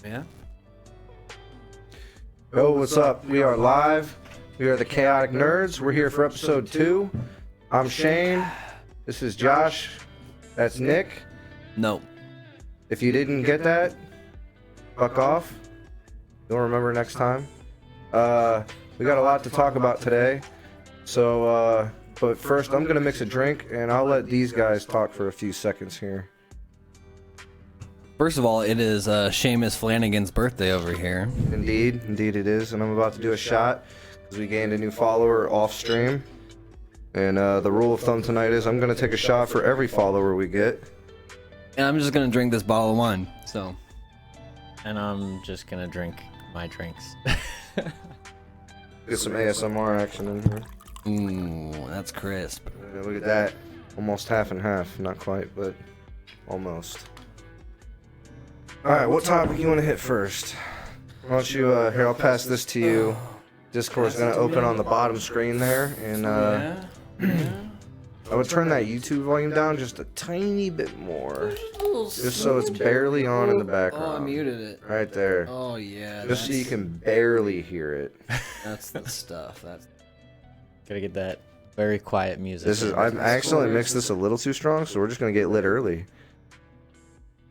Yeah. Yo, what's up? We are live. We are the Chaotic Nerds. We're here for episode 2. I'm Shane. This is Josh. That's Nick. No. If you didn't get that, fuck off. You'll remember next time. We got a lot to talk about today. So, but first I'm gonna mix a drink and I'll let these guys talk for a few seconds here. First of all, it is Seamus Flanagan's birthday over here. Indeed it is, and I'm about to do a shot because we gained a new follower off stream. And the rule of thumb tonight is I'm gonna take a shot for every follower we get. And I'm just gonna drink this bottle of wine. So. And I'm just gonna drink my drinks. Get some ASMR action in here. Ooh, that's crisp. Yeah, look at that. Almost half and half. Not quite, but almost. Alright, what topic you want to hit first? Why don't you, here, I'll pass this to you. Discord's going to open on the bottom screen there, and I would turn that YouTube volume down just a tiny bit more. Just so it's barely on in the background. Oh, I muted it. Right there. Oh, yeah. Just so you can barely hear it. That's the stuff. That's. Gotta get that very quiet music. This is, I accidentally mixed this a little too strong, so we're just going to get lit early.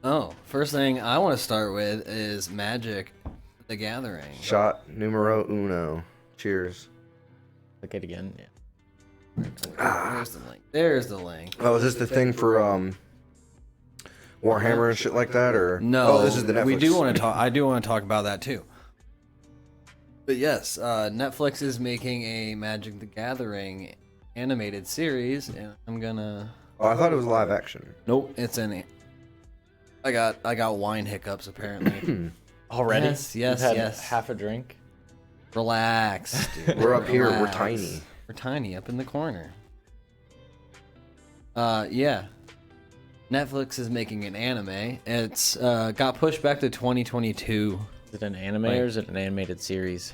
Oh, first thing I want to start with is Magic the Gathering. Shot numero uno. Cheers. Look at it again. Yeah. There's the link. There's the link. Oh, is this the thing for Warhammer and shit like that, or no? Oh, this is the Netflix. We do want to talk. I do want to talk about that too. But yes, Netflix is making a Magic the Gathering animated series, and I'm gonna. Oh, I thought it was live action. Nope, it's in it. I got wine hiccups apparently. Already? Yes. Half a drink. Relax, dude. We're up here. We're Relax. tiny. We're tiny up in the corner. Yeah. Netflix is making an anime. It's got pushed back to 2022. Is it an anime or is it an animated series?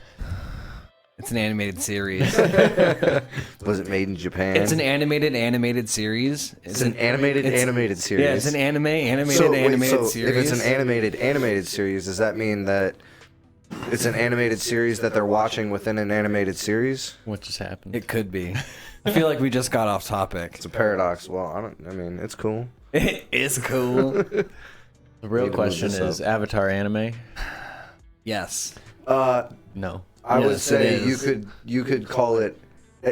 It's an animated series. Was it made in Japan? It's an animated series. It's an animated series. Yeah, it's an animated series. If it's an animated series, does that mean that it's an animated series that they're watching within an animated series? What just happened? It could be. I feel like we just got off topic. It's a paradox. Well, I mean, it's cool. It is cool. The real question is Avatar anime? Yes. No. I would Yes, say it is. you could call it.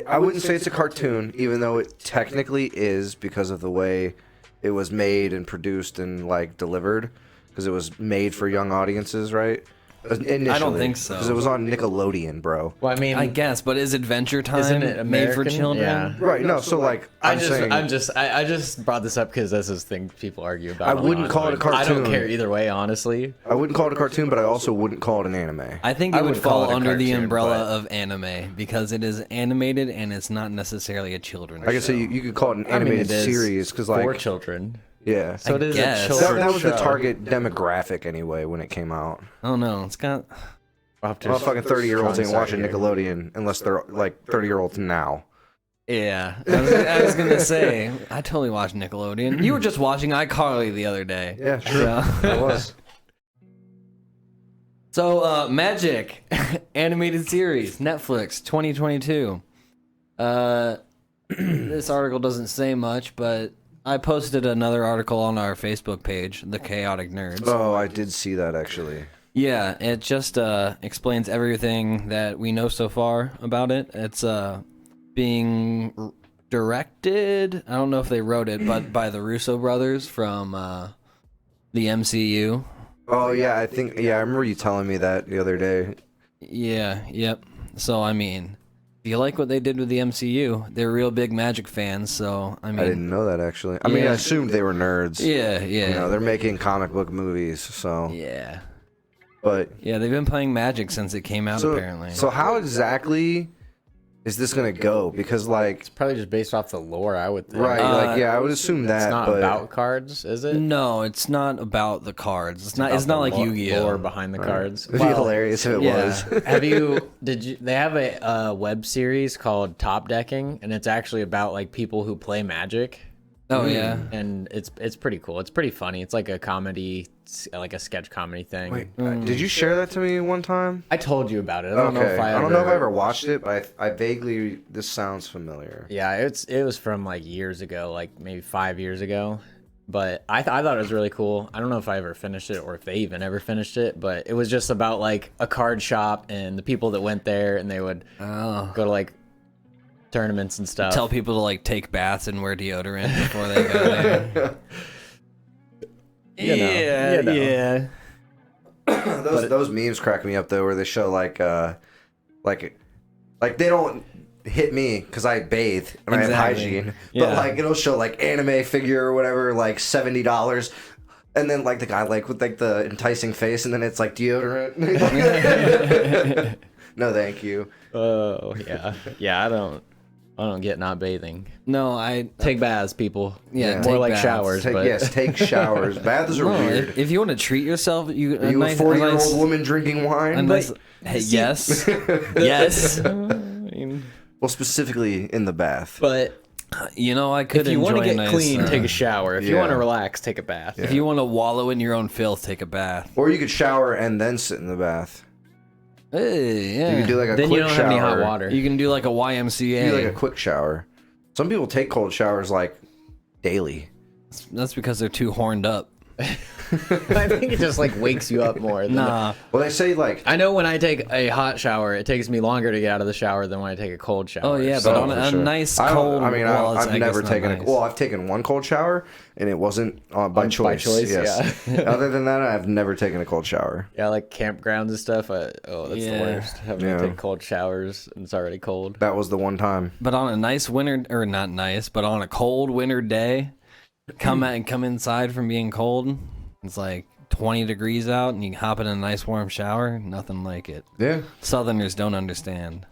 I wouldn't say it's a cartoon, even though it technically is because of the way it was made and produced and like delivered, because it was made for young audiences, right? Initially, I don't think so. Because it was on Nickelodeon, bro. Well, I mean, I guess, but is Adventure Time Isn't it made for American? children? Yeah. Right. No. So like, I saying, just brought this up because that's this thing people argue about. I wouldn't call it a cartoon. I don't care either way, honestly. I wouldn't call it a cartoon, but I also wouldn't call it an anime. I think I it would would call fall it a under the cartoon, umbrella but- of anime because it is animated and it's not necessarily a children's I guess show. you could call it an I mean, animated it is series because for like children. yeah. So it is guess. a That, children's that was the show. target demographic anyway when it came out. Oh no, it's got. I'll have to Well, fucking 30-year-olds ain't strong watching side here. Nickelodeon unless they're like 30-year-olds now. Yeah, I was gonna say I totally watched Nickelodeon. You were just watching iCarly the other day. Yeah, true. So, It was. Magic animated series, Netflix, 2022. This article doesn't say much, but I posted another article on our Facebook page, The Chaotic Nerds. Oh, I did see that actually. Yeah, it just explains everything that we know so far about it. It's being directed, I don't know if they wrote it, but by the Russo brothers from the MCU. Oh yeah, I remember you telling me that the other day. Yeah, yep. So, I mean, if you like what they did with the MCU, they're real big Magic fans, so, I mean... I didn't know that actually. I mean, I assumed they were nerds. Yeah. You know, they're making comic book movies, so. Yeah. But Yeah, they've been playing Magic since it came out, apparently. So how exactly is this gonna go? Because like, It's probably just based off the lore, I would think. right? Like, yeah, I would assume that. It's not but about cards, is it? No, it's not about the cards. It's not About the like lore- Yu-Gi-Oh! Lore behind the cards. It'd be hilarious if it was. Have you? Did you? They have a web series called Top Decking, and it's actually about like people who play Magic. Oh yeah. and it's pretty cool. It's pretty funny. It's like a comedy, like a sketch comedy thing. Wait, did you share that to me one time? I told you about it. I don't know Okay, if I don't know if I ever watched it, but I vaguely, this sounds familiar. Yeah, it was from like years ago, like maybe 5 years ago. But I thought it was really cool. I don't know if I ever finished it or if they even ever finished it, but it was just about like a card shop and the people that went there, and they would go to like tournaments and stuff. Tell people to like take baths and wear deodorant before they go there. Yeah. Those memes crack me up though, where they show like they don't hit me because I bathe and I have hygiene, but like it'll show like anime figure or whatever, like $70, and then like the guy like with like the enticing face, and then it's like deodorant. No, thank you. Oh yeah. I don't get not bathing. No, I Take baths, people. Yeah, more take like baths. showers. But Yes, take showers. Baths are weird. If you want to treat yourself, Are you a 40-year-old woman drinking wine? Hey, yes, yes. I mean, Well, specifically in the bath. but You know, I could. if you want to enjoy a get nice, clean, take a shower. If you yeah. want to relax, take a bath. If you want to wallow in your own filth, take a bath. Or you could shower and then sit in the bath. Hey, yeah. You could do like a Then quick you don't shower. have any hot water. You can do like a You YMCA. do like a quick shower. Some people take cold showers like daily. That's because they're too horned up. I think it just like wakes you up more. Than Nah. Well, they say like I know when I take a hot shower, it takes me longer to get out of the shower than when I take a cold shower. Oh yeah, but So, on for a sure. nice I don't- cold. I mean, well, it's- I've I guess never not taken nice. I've taken one cold shower, and it wasn't by choice. By choice, yes. yeah. Other than that, I've never taken a cold shower. Yeah, like campgrounds and stuff. That's the Yeah. worst. Having Yeah. to take cold showers and it's already cold. That was the one time. But on a nice winter, or not nice, but on a cold winter day, come inside from being cold. It's like 20 degrees out, and you hop in a nice warm shower. Nothing like it. Yeah. Southerners don't understand.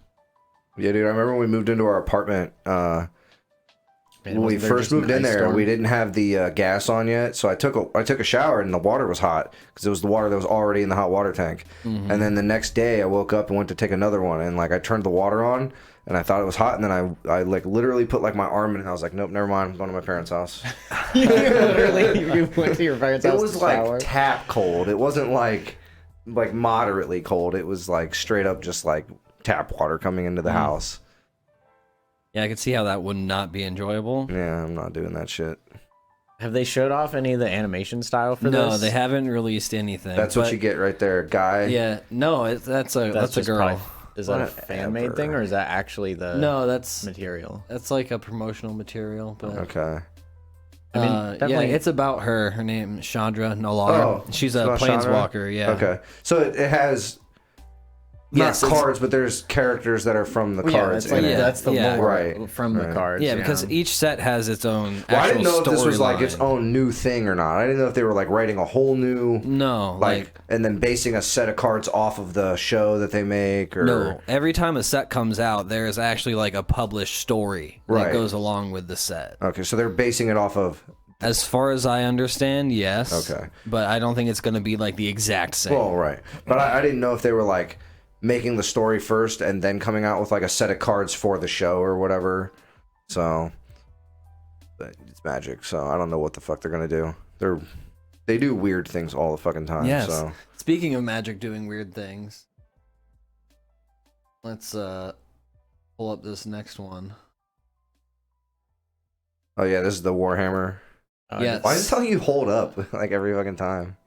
Yeah, dude. I remember when we moved into our apartment. Man, When we wasn't there first just an moved in ice there, storm? we didn't have the gas on yet, so I took a shower and the water was hot because it was the water that was already in the hot water tank. Mm-hmm. And then the next day, I woke up and went to take another one, and like I turned the water on, and I thought it was hot, and then I like literally put like my arm in, and I was like, nope, never mind, I'm going to my parents' house. Literally, you went to your parents' It house was to like shower. tap cold. It wasn't like moderately cold. It was like straight up just like tap water coming into the house. Yeah, I could see how that would not be enjoyable. Yeah, I'm not doing that shit. Have they showed off any of the animation style for this? No, they haven't released anything. That's what but- you get right there, guy. Yeah, no, that's a That's a just girl. probably- is that a fan-made Whatever. thing, or is that actually the No, that's material? like a promotional material. But Okay. I mean, yeah, definitely- it's about her. Her name is Chandra Nalar. Oh, She's it's a about Chandra? planeswalker. Yeah. Okay. So it has Yes, not it's- cards, but there's characters that are from the Yeah, cards that's, like, in it. that's the Yeah. lore Right. from the Right. cards. Yeah, because each set has its own. Well, I didn't know if this was like storyline. its own new thing or not. I didn't know if they were like writing a whole new No, like and then basing a set of cards off of the show that they make or no. Every time a set comes out, there's actually like a published story that Right. goes along with the set. Okay, so they're basing it off of As far as I understand, yes. Okay. But I don't think it's going to be like the exact same. well, right. But I didn't know if they were like making the story first and then coming out with like a set of cards for the show or whatever. So but it's Magic, so I don't know what the fuck they're gonna do. They do weird things all the fucking time. Yes. So Speaking of Magic doing weird things, let's pull up this next one. oh yeah, this is the Warhammer. Yes. Why is it telling you hold up like every fucking time?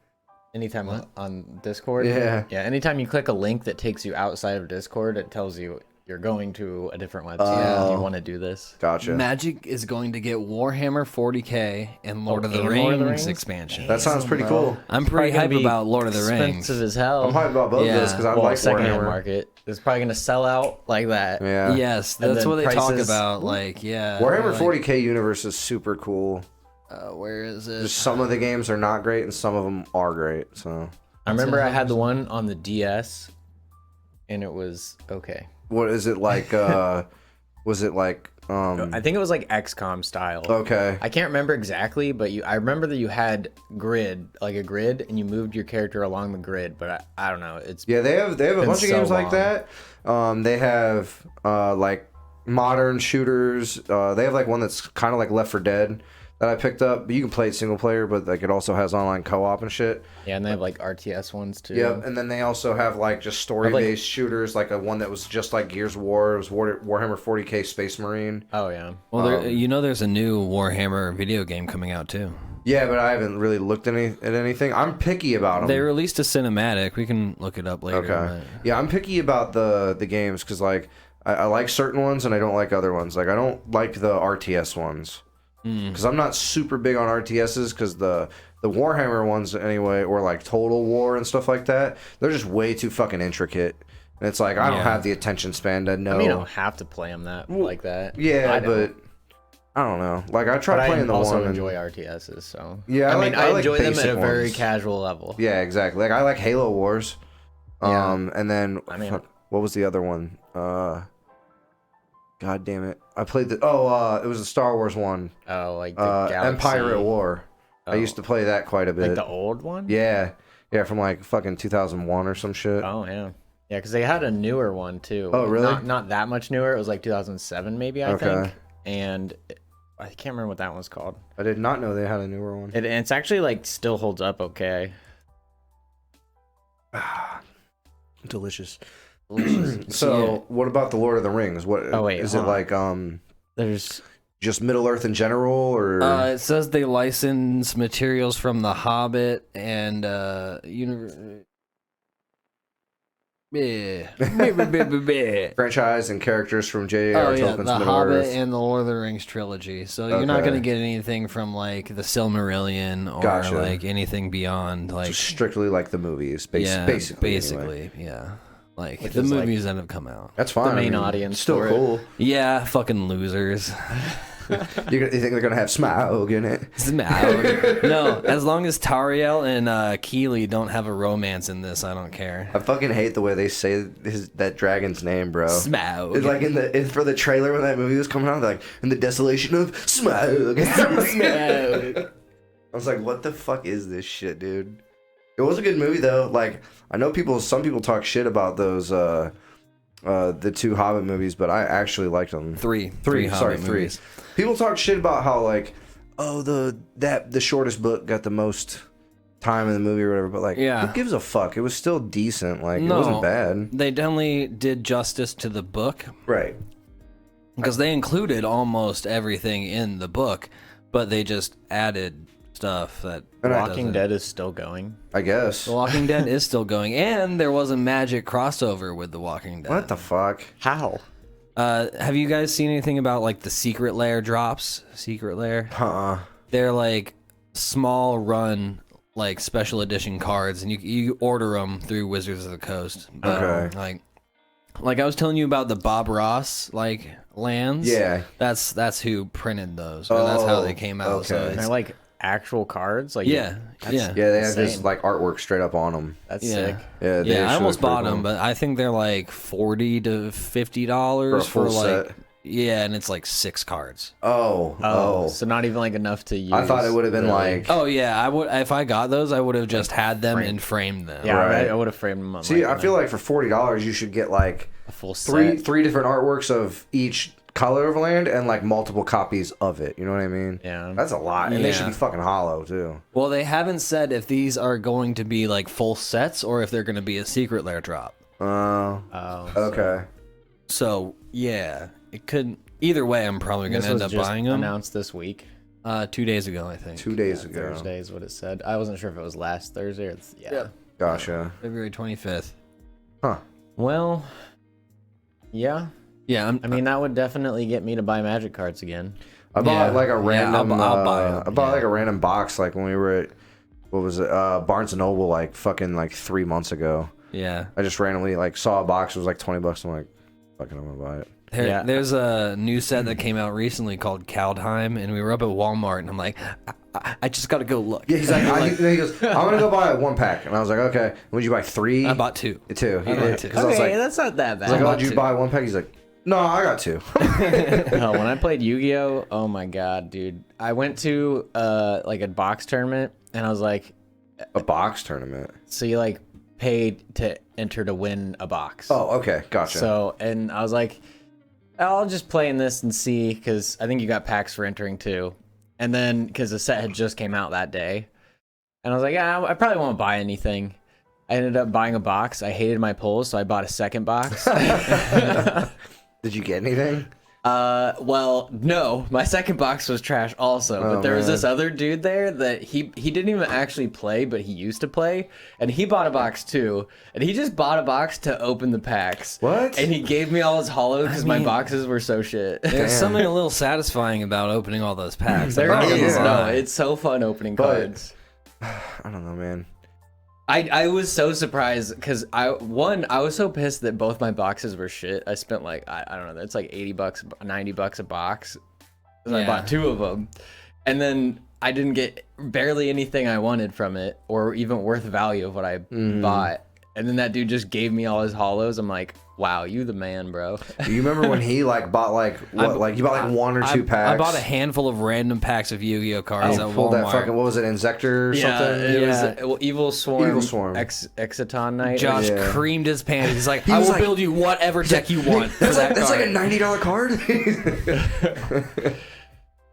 Anytime What? on Discord. Yeah. Yeah. Anytime you click a link that takes you outside of Discord, it tells you you're going to a different website. Do you want to do this? Gotcha. Magic is going to get Warhammer 40k and Lord of the and Rings Lord of the Rings? expansion. That sounds pretty Bro. cool. I'm pretty Probably gonna hype be about Lord of the Rings. Expensive as hell. I'm hyped about both of this because I well, like secondhand Warhammer. market. It's probably gonna sell out like that. Yeah. Yes, And that's then what they talk prices- about. Like, yeah. Warhammer like, 40k universe is super cool. Where is it? Just some of the games are not great and some of them are great. So I remember I had the one on the DS, and it was okay. what is it like? Was it like? I think it was like XCOM style. Okay. I can't remember exactly, but I remember that you had like a grid, and you moved your character along the grid. But I don't know. It's Yeah, they have a been bunch of so games like long. that. They have like modern shooters. They have like one that's kind of like Left 4 Dead. that I picked up. But you can play it single player, but like it also has online co-op and shit. Yeah, and they have like RTS ones too. Yep, and then they also have like just story-based shooters, like a one that was just like Gears of War. It was Warhammer 40K Space Marine. Oh yeah. Well, there's a new Warhammer video game coming out too. Yeah, but I haven't really looked at anything. I'm picky about them. They released a cinematic. We can look it up later. Okay. Yeah, I'm picky about the games because like I like certain ones and I don't like other ones. Like I don't like the RTS ones because I'm not super big on RTSs because the Warhammer ones anyway, or like Total War and stuff like that, they're just way too fucking intricate. And it's like I don't have the attention span to know. I mean, you don't have to play them like that. Yeah, but I don't know. Like I tried playing the one. I also enjoy RTSs, so yeah. I like enjoy them at a ones. very casual level. Yeah, exactly. Like I like Halo Wars. And then what was the other one? God damn it! I played it was a Star Wars one. Oh, like the Galaxy. Empire at War. Oh. I used to play that quite a bit. Like the old one? Yeah, from like fucking 2001 or some shit. Oh yeah. Yeah, because they had a newer one too. Oh really? Not that much newer. It was like 2007 maybe, I think. And I can't remember what that one's called. I did not know they had a newer one. And it's actually like still holds up okay. Delicious. So, what about the Lord of the Rings? What is it like? There's just Middle Earth in general, or it says they license materials from The Hobbit and franchise and characters from J.R. Tolkien's the Middle Hobbit Earth and the Lord of the Rings trilogy. So you're not going to get anything from like the Silmarillion or like anything beyond like just strictly like the movies, basically. Anyway. Yeah. Like the movies that have come out. That's fine. The main audience still cool. Yeah, fucking losers. You think they're gonna have Smaug in it? Smaug. No, as long as Tariel and Keely don't have a romance in this, I don't care. I fucking hate the way they say that dragon's name, bro. Smaug. It's like for the trailer when that movie was coming out, like in the desolation of Smaug. Smaug. I was like, what the fuck is this shit, dude? It was a good movie though. Like I know some people talk shit about those the two Hobbit movies, but I actually liked them. Three Hobbit three. Movies. People talk shit about how like, the shortest book got the most time in the movie or whatever, but like, who gives a fuck? It was still decent. Like, it wasn't bad. They definitely did justice to the book, right? Because they included almost everything in the book, but they just added stuff that Walking Dead is still going. I guess The Walking Dead is still going, and there was a magic crossover with The Walking Dead. What the fuck? How? Have you guys seen anything about like the Secret Lair drops? Secret Lair? They're like small run like special edition cards, and you order them through Wizards of the Coast. But, okay. Like I was telling you about the Bob Ross like lands. Yeah. That's who printed those. Or that's how they came out. Okay. So They're like actual cards. Like they have this like artwork straight up on them. That's sick. Yeah, I almost bought them, but I think they're like $40 to $50 for a full like set. Yeah, and it's like 6 cards. Oh, so not even like enough to use. I thought it would have been like. Oh yeah, I would if I got those, I would have just had them and framed them. Yeah, right. I would have framed them. See, I feel like for $40 you should get like a full set. three different artworks of each color of land and like multiple copies of it. You know what I mean? Yeah, that's a lot, and they should be fucking hollow too. Well, they haven't said if these are going to be like full sets or if they're going to be a Secret Lair drop. Okay. So yeah, it could. Either way, I'm probably going to end up buying them. Announced this week. 2 days ago, I think. 2 days ago. Thursday is what it said. I wasn't sure if it was last Thursday or Gotcha. February 25th. Huh. Well, yeah. Yeah, I mean, that would definitely get me to buy Magic cards again. I bought like a random. I'll buy them. I bought like a random box like when we were at what was it? Barnes and Noble like fucking like 3 months ago. Yeah. I just randomly like saw a box. It was like $20. I'm like, fucking, I'm gonna buy it. There's a new set that came out recently called Kaldheim, and we were up at Walmart, and I'm like, I just got to go look. Yeah, he's like, he goes, I'm gonna go buy 1 pack, and I was like, okay. Would you buy 3? I bought 2. 2. I bought 2. Okay, I was like, that's not that bad. I was like, oh, did you buy 1 pack? He's like, no, I got 2. No, when I played Yu-Gi-Oh, oh my god, dude! I went to like a box tournament, and I was like, a box tournament. So you like paid to enter to win a box. Oh, okay, gotcha. So and I was like, I'll just play in this and see, because I think you got packs for entering too. And then because the set had just came out that day, and I was like, yeah, I probably won't buy anything. I ended up buying a box. I hated my pulls, so I bought a second box. Did you get anything? Well, no, my second box was trash also, but there was this other dude there that he didn't even actually play, but he used to play, and he bought a box too, and he just bought a box to open the packs. What? And he gave me all his hollows because my boxes were so shit. There's something a little satisfying about opening all those packs. There I'm not is. gonna No, lie. it's so fun opening cards. I don't know, man. I was so surprised because I was so pissed that both my boxes were shit. I spent like I don't know, it's like $80, $90 a box. I bought 2 of them, and then I didn't get barely anything I wanted from it, or even worth value of what I bought. And then that dude just gave me all his hollows. I'm like, wow, you the man, bro. Do you remember when he like bought like what? Like you bought like 1 or 2 packs? I bought a handful of random packs of Yu-Gi-Oh cards at pulled that Walmart. fucking, what was it, Insector or something? It was Evil Swarm. Evil Swarm. Exciton Knight. Josh creamed his pants. He's like, I will build you whatever deck you want. That's like a $90 card.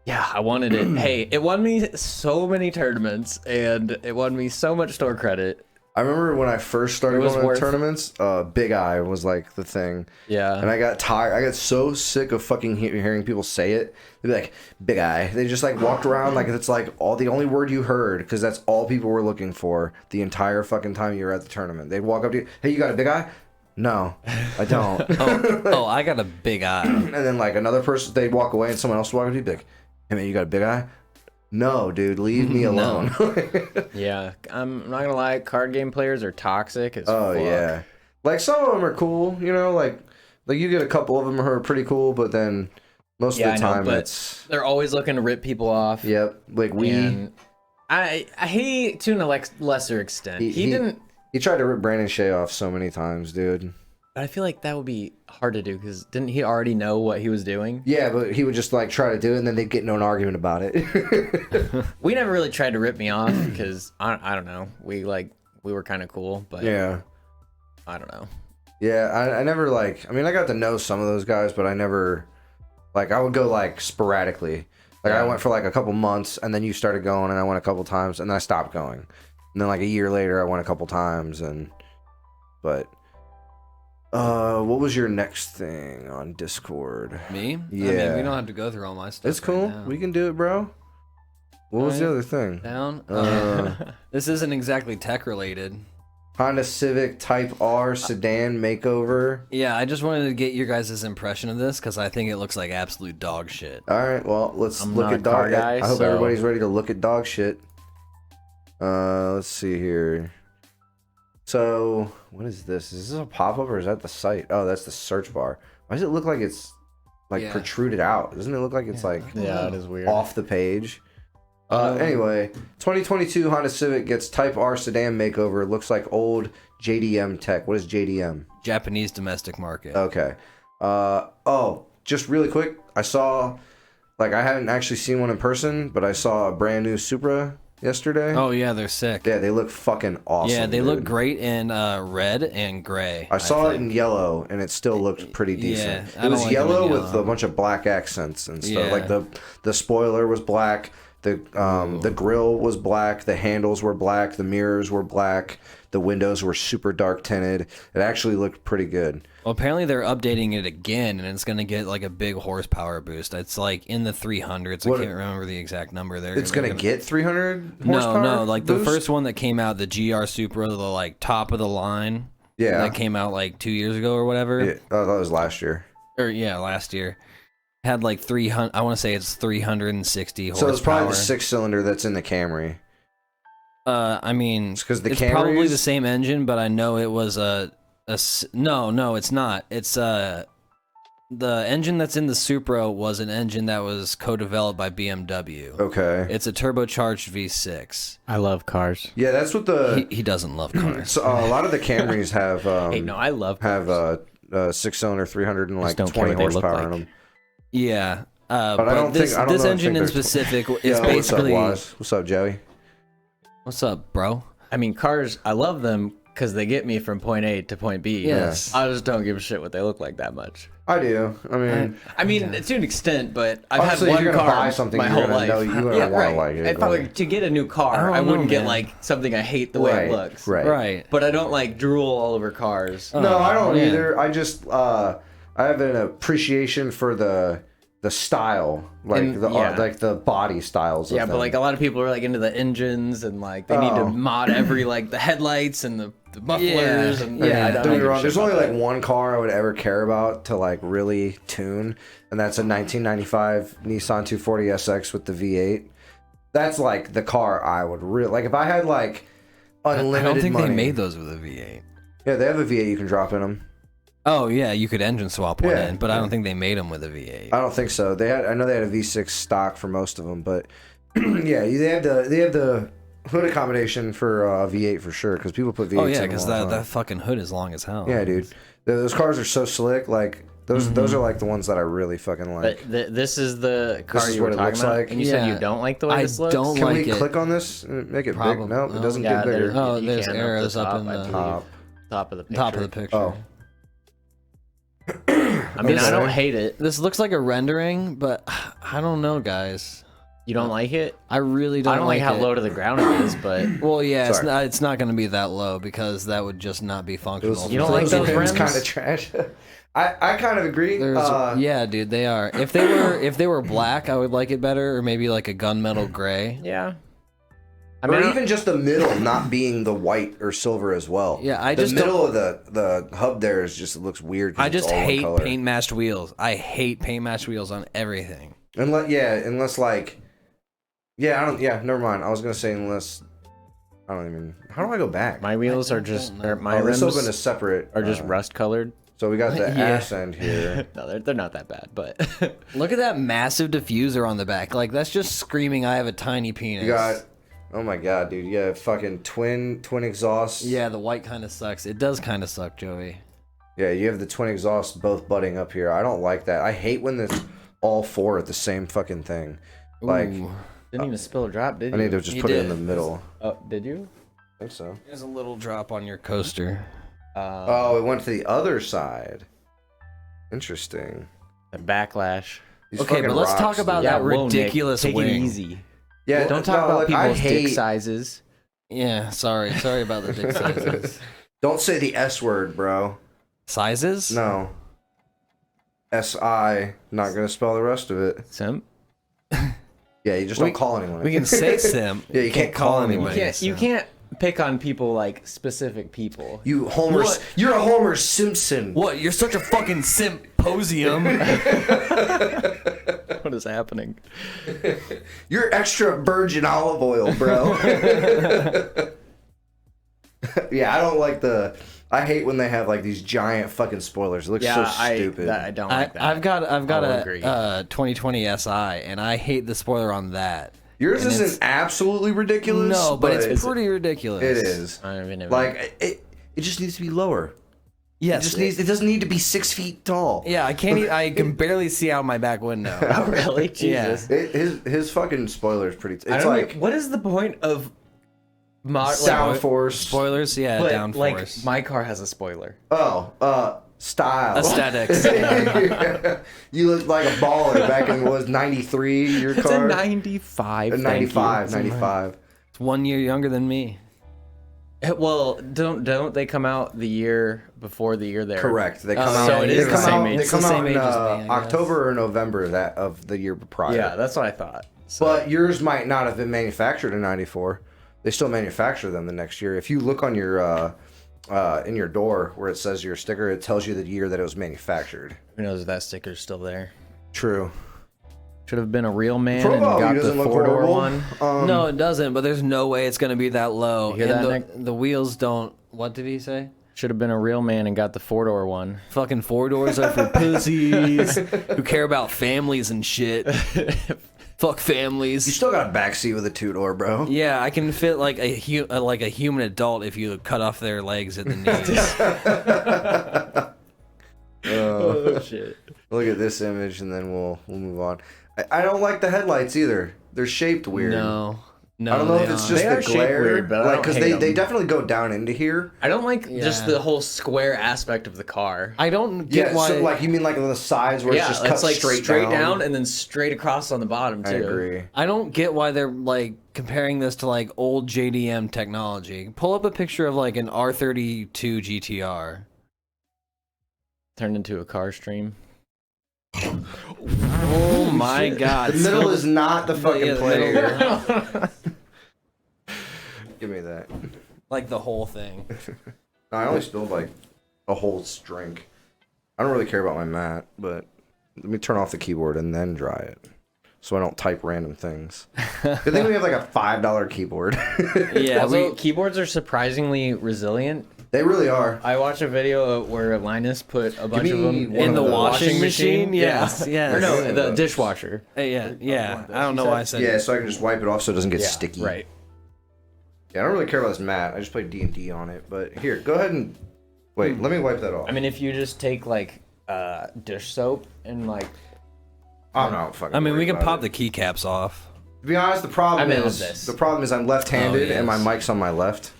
Yeah, I wanted it. Hey, it won me so many tournaments, and it won me so much store credit. I remember when I first started going to tournaments, Big Eye was like the thing. Yeah. And I got tired. I got so sick of fucking hearing people say it. They'd be like, Big Eye. They just like walked around like it's like the only word you heard, because that's all people were looking for the entire fucking time you were at the tournament. They'd walk up to you, hey, you got a Big Eye? No, I don't. I got a big eye. And then like another person, they'd walk away and someone else would walk up to you, be like, hey man, you got a Big Eye? No, dude, leave me alone. Yeah, I'm not gonna lie, card game players are toxic as fuck. Yeah. Like some of them are cool, you know, like you get a couple of them who are pretty cool, but then most of the time they're always looking to rip people off. Yep, like I hate to a lesser extent. He tried to rip Brandon Shea off so many times, dude. But I feel like that would be hard to do because didn't he already know what he was doing? Yeah, but he would just like try to do it and then they'd get into an argument about it. We never really tried to rip me off because I don't know. We were kind of cool, but yeah, I don't know. Yeah, I never like. I mean, I got to know some of those guys, but I never like. I would go like sporadically. Like I went for like a couple months, and then you started going, and I went a couple times, and then I stopped going. And then like a year later, I went a couple times, but. What was your next thing on Discord? Me? Yeah. I mean, we don't have to go through all my stuff. It's cool. Right, we can do it, bro. What was the other thing? Down. This isn't exactly tech related. Honda Civic Type R sedan makeover. Yeah, I just wanted to get your guys' impression of this because I think it looks like absolute dog shit. All right, well, let's I'm look not at a dog. car guy, I hope so- everybody's ready to look at dog shit. Let's see here. So, what is this? Is this a pop-up or is that the site? Oh, that's the search bar. Why does it look like it's like protruded out? Doesn't it look like it's like Yeah, it is weird. off the page? Anyway, 2022 Honda Civic gets Type R sedan makeover. Looks like old JDM tech. What is JDM? Japanese domestic market. Okay. Just really quick, I saw, like, I haven't actually seen one in person, but I saw a brand new Supra yesterday. Oh yeah, they're sick. Yeah, they look fucking awesome. Yeah, they dude. look great in red and gray. I saw it in yellow, and it still looked pretty decent. I It was don't like them in yellow with yellow. a bunch of black accents and stuff. Yeah. Like the spoiler was black, the grill was black, the handles were black, the mirrors were black, the windows were super dark tinted. It actually looked pretty good. Well, apparently they're updating it again, and it's going to get like a big horsepower boost. It's like in the 300s. I can't remember the exact number there. It's gonna get 300 horsepower? No, like the boost? first one that came out, the GR Supra, the like top of the line. Yeah. That came out like 2 years ago or whatever. Yeah, oh, that was last year. Or yeah, last year. Had like 300. I want to say it's 360 horsepower. So it's probably the 6-cylinder that's in the Camry. I mean, It's 'cause the it's probably Camrys- the same engine, but I know it was no, it's not. It's the engine that's in the Supra was an engine that was co-developed by BMW. Okay. It's a turbocharged V6. I love cars. Yeah, that's what the. He doesn't love cars. So, a lot of the Camrys have. Hey, no, I love have cars. 6-cylinder 300 and like don't care 20 what they look horsepower in like. them. Yeah, But I don't this, think I don't this know, engine in think they're- specific is Yo, basically. What's up, Waz? What's up, Joey? What's up, bro? I mean, cars, I love them because they get me from point A to point B. Yes. I just don't give a shit what they look like that much. I do. I mean, to an extent, but I've had obviously, if one you're gonna car buy something, my you're whole gonna life. know you're gonna Yeah, wanna right. like it, If but- I were to get a new I car, don't I wouldn't know, get man. like something I hate the way it looks. Right. But I don't like drool all over cars. No, I don't yeah. either. I just I have an appreciation for the style, like And- the yeah. like the body styles. Yeah, of but them. like a lot of people are like into the engines and like they need to mod every like the headlights and the mufflers and I Don't get me wrong. There's only like one car I would ever care about to like really tune, and that's a 1995 Nissan 240SX with the V8. That's like the car I would really like if I had like unlimited I don't think money. they made those with a V8. Yeah, they have a V8 you can drop in them. Oh yeah, you could engine swap one Yeah. in, but I don't think they made them with a V8. I don't think so. I know they had a V6 stock for most of them, but yeah, they have the hood accommodation for V8 for sure because people put V8s. Oh yeah, in because them all the that time. fucking hood is long as hell. Yeah, dude, those cars are so slick. Like those are like the ones that I really fucking like. But this is the car This is you what were it talking looks about, like? and you said Yeah. you don't like the way I this looks. don't Can like we it. click on this and make it Probably. big? No, it doesn't Yeah, get bigger. there- Oh, you there's can arrows up up the in the top of the picture. top of the picture. Oh. I mean, I don't hate it. This looks like a rendering, but I don't know, guys. You don't like it? I really don't. I don't like how it. low to the ground it is, but Well, yeah, it's Sorry. not. It's not going to be that low because that would just not be functional. You don't like those rims? kind of trash. I kind of agree. Yeah, dude, they are. If they were black, I would like it better, or maybe like a gunmetal gray. yeah. I Or mean, even just the middle not being the white or silver as well. Yeah, I the just middle of the hub there is just looks weird. 'cause I it's just all one hate color. paint matched wheels. I hate paint matched wheels on everything. Unless like, I don't. Yeah, never mind. I was gonna say unless. I don't even. How do I go back? my wheels are don't just know. my this rims open is separate. are just rust colored. So we got the Yeah. ass end here. No, they're not that bad, but Look at that massive diffuser on the back. Like that's just screaming, "I have a tiny penis." You got. Oh my god, dude! Yeah, fucking twin exhausts. Yeah, the white kind of sucks. It does kind of suck, Joey. Yeah, you have the twin exhausts both butting up here. I don't like that. I hate when there's all four at the same fucking thing. Like, Ooh. didn't even spill a drop, did I you? need to just You put it did. in the middle. Oh, did you? I think so. There's a little drop on your coaster. Oh, it went to the other side. Interesting. The backlash. These Okay, fucking but let's rocks, talk about dude. that whoa, Nick, ridiculous take wing. it easy. Yeah, Don't talk about look, I people's dick hate- sizes. Yeah, sorry about the dick sizes. Don't say the S word, bro. Sizes? No. S-I. Not gonna spell the rest of it. Simp. Yeah, you just don't call anyone. We can say simp. Yeah, you can't call anyone. You can't pick on people like specific people. You Homer. What? You're a Homer Simpson. What? You're such a fucking symposium. What is happening? You're extra virgin olive oil, bro. Yeah, I don't like I hate when they have like these giant fucking spoilers. It looks so stupid. I don't like that. I've got I'll agree. a 2020 Si, and I hate the spoiler on that. Yours And isn't absolutely ridiculous. No, but it's pretty ridiculous. It is. I don't even Like it just needs to be lower. Yes. It doesn't need to be 6 feet tall. Yeah, I can't. I can barely see out my back window. Oh, really? Yeah. Jesus. His fucking spoiler is pretty. It's I don't like know, what is the point of sound force. Spoilers, yeah, but, downforce. like my car has a spoiler. Style. Aesthetics. You look like a baller back in what was 93 your It's car? a 95. thank 95, you. 95. It's 1 year younger than me. Well, don't they come out the year before the year there? Correct. They come Oh, out. so it is they the come same out, age. They It's come the out same in age as me, I guess. October or November of the year prior. Yeah, that's what I thought. So, But yours might not have been manufactured in 94. They still manufacture them the next year. If you look on your in your door where it says your sticker, it tells you the year that it was manufactured. who knows if that sticker's still there? True. Should have been a real man Pro and value got the doesn't look 4-door horrible. one. No, it doesn't. But there's no way it's gonna be that low. You hear and that, the, Nick? the wheels don't. What did he say? Should have been a real man and got the 4-door one. Fucking 4-doors are for pussies who care about families and shit. Fuck You families. still got a backseat with a 2-door, bro. Yeah, I can fit like a human adult if you cut off their legs at the knees. Oh shit. Look at this image, and then we'll move on. I don't like the headlights either. They're shaped weird. No. No, I don't know if it's just They are the shaped glare, weird, but I like don't because hate they them. definitely go down into here. I don't like just Yeah. the whole square aspect of the car. I don't get Yeah, why. so like you mean like on the sides where it's just cut like straight down and then straight across on the bottom too. I agree. I don't get why they're like comparing this to like old JDM technology. Pull up a picture of like an R32 GTR. Turned into a car stream. Oh my god. The middle is not the fucking Yeah, the player. Give me that. like the whole thing. No, I only spilled like a whole drink. I don't really care about my mat, but let me turn off the keyboard and then dry it, so I don't type random things. Good thing we have like a $5 keyboard. Yeah, Also, keyboards are surprisingly resilient. They really are. I watched a video where Linus put a bunch of me them one in of the those. washing machine. Yes, yes. Or no, One of the those. dishwasher. Yeah. I don't know why I said Yeah, so I can just wipe it off so it doesn't get sticky. Right. Yeah, I don't really care about this mat. I just play D&D on it. But here, go ahead and wait. Let me wipe that off. I mean, if you just take like dish soap and like, I'm not fucking. I mean, we worried can about pop it. the keycaps off. To be honest, the problem I meant is this. I'm left-handed Oh, yes. and my mic's on my left.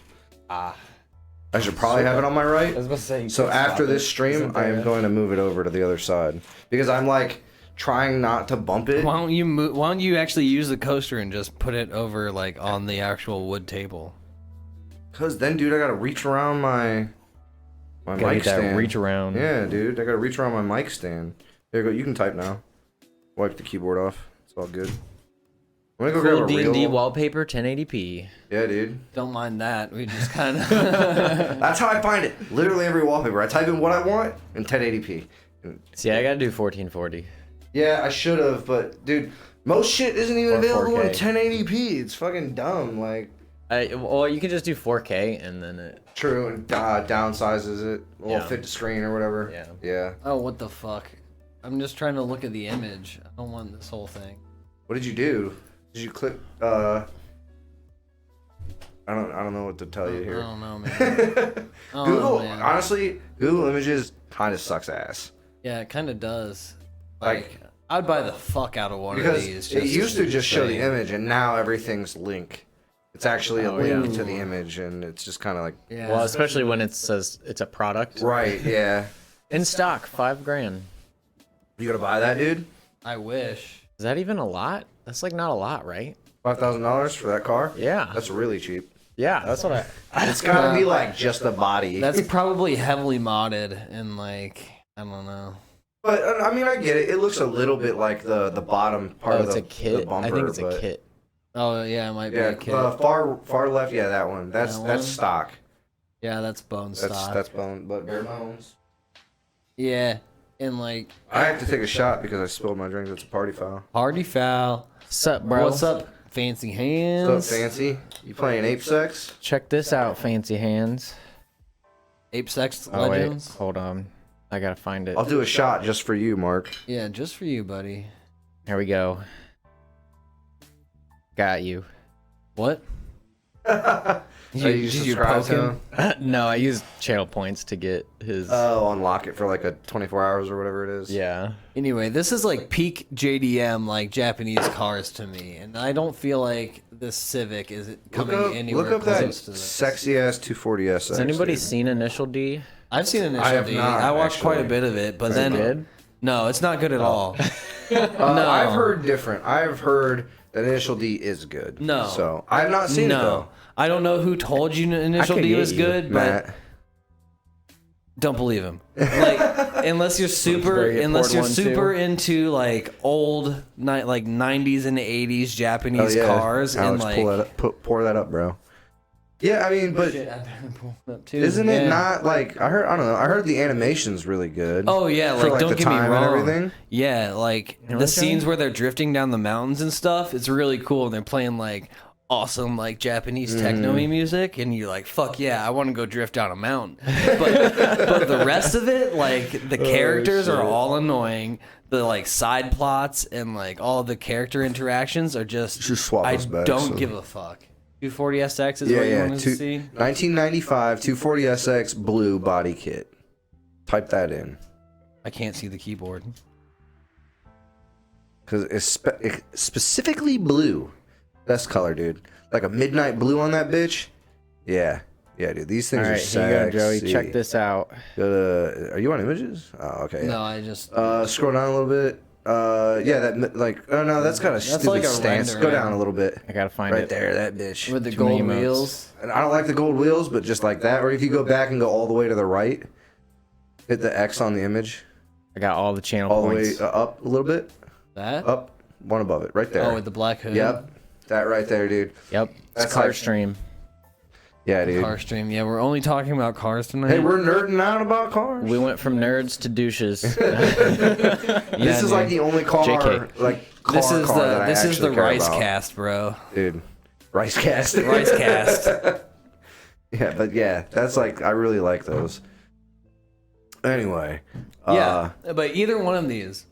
ah, I should probably have it on my right. I was about to say. you So could after swap this it. stream, Isn't I there am a- going to move it over to the other side because I'm like trying not to bump it. Why don't you move? Why don't you actually use the coaster and just put it over like on the actual wood table? Cause then, dude, I gotta reach around my Gotta mic get that stand. reach around. Yeah, dude, I gotta reach around my mic stand. There you go. You can type now. Wipe the keyboard off. It's all good. I'm gonna go Cool grab a D&D real. wallpaper, 1080p. Yeah, dude. Don't mind that. We just kind of. That's how I find it. Literally every wallpaper. I type in what I want in 1080p. See, I gotta do 1440. Yeah, I should have, but dude, most shit isn't even Or available in 4K. 1080p. It's fucking dumb. Like, Well, you can just do 4K and then it. true, and downsizes it. Will Yeah. fit the screen or whatever. Yeah. Yeah. Oh, what the fuck? I'm just trying to look at the image. I don't want this whole thing. What did you do? Did you click? I don't know what to tell you I here. don't know, man. Oh, Google, man. honestly, Google Images kind of sucks ass. Yeah, it kind of does. Like- I'd buy the fuck out of one of Because these. it used to just show the saying. image, and now everything's link. It's actually a Oh, link yeah. to the image, and it's just kind of like, Yeah. Well, especially when it says it's a product. right, yeah. In stock, $5,000. You gonna buy that, dude? I wish. Is that even a lot? That's like not a lot, right? $5,000 for that car? Yeah. That's really cheap. Yeah, that's what I. It's gotta be like just the body. That's probably heavily modded and like I don't know. But I mean, I get it. It looks a little bit like the bottom part Oh, of it's the, a kit. the bumper. I think it's a but- kit. Oh yeah, it might be Yeah, a kit. far left. Yeah, that one. That's That that's one? stock. Yeah, that's bone stock. That's bone, but bare bones. Yeah, and like I have to take a shot because I spilled my drink. That's a party foul. party foul. Sup, bro? What's up, fancy hands? What's up, fancy? You playing ape sex? Check this out, fancy hands. Ape Sex Oh wait, Legends. hold on. I gotta find it. I'll do a shot just for you, Mark. Yeah, just for you, buddy. Here we go. Got you. What? So you subscribe to him? No, I used channel points to get his. Oh, unlock it for like a 24 hours or whatever it is. Yeah. Anyway, this is like peak JDM, like Japanese cars to me, and I don't feel like this Civic is coming anywhere look up that close to this. sexy ass 240S. Has anybody seen Initial D? I've seen Initial I have D. not, I watched quite a actually. bit of it, but Is then it good? no, it's not good at all. No, I've heard different. I've heard that Initial D is good. No. So I've not seen it No, though. I don't know who told you Initial could D get was you, good, but Matt. don't believe him. Like unless you're very important one, super too. into like old like 90s and 80s Japanese Oh, yeah. cars Alex, and like pull that up, pour that up, bro. Yeah, I mean, but Shit, I better pull it up too. isn't it Yeah. not like I don't know. I heard the animation's really good. Oh yeah, for, like don't the get me time wrong. and everything. Yeah, like the okay. scenes where they're drifting down the mountains and stuff, it's really cool. And they're playing like awesome like Japanese techno-y music, and you're like, fuck yeah, I want to go drift down a mountain. But the rest of it, like the characters are all annoying. The like side plots and like all the character interactions are just swap I us back, don't so- give a fuck. 240SX is Yeah, what you yeah. wanted to see. 1995 240SX blue body kit. Type that in I can't see the keyboard. because it's specifically blue. Best color, dude. Like a midnight blue on that bitch. Yeah. Yeah, dude. These things All are right, sexy. here you go, Joey. Check this out. Are you on images? Oh, okay. No, I just. Scroll down a little bit. Yeah, that like. Oh no, that's got a stupid like a stance. render, Go down a little bit. I gotta find Right it. there, that bitch. with the Too many gold emotes. wheels. And I don't like the gold wheels, but just like that. Or if you go back and go all the way to the right, hit the X on the image, I got all the channel all points. the way up a little bit, That? up, one above it, right there. Oh, with the black hood. Yep, that right there, dude. Yep. It's That's car like- stream. Yeah, dude. Car stream. Yeah, we're only talking about cars tonight. Hey, we're nerding out about cars. We went from nerds to douches. This is like the only car, JK. like car This is car that the I this is the actually care rice about. cast, bro. Dude. Rice cast. Rice cast. Yeah, but yeah, that's like I really like those. Anyway, Yeah, but either one of these,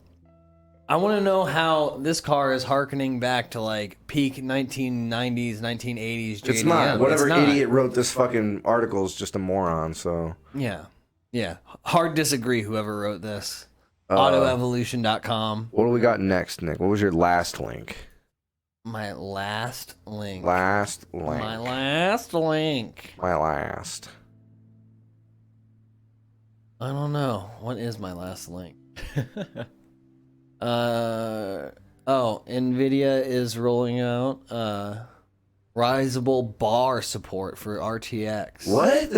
I want to know how this car is harkening back to like peak 1990s, 1980s JDM. it's not. Whatever It's not. idiot wrote this fucking article is just a moron. So Yeah, yeah. Hard disagree. Whoever wrote this, autoevolution.com. what do we got next, Nick? What was your last link? My last link. Last link. My last link. My last. I don't know. What is my last link? Nvidia is rolling out risable bar support for RTX. What?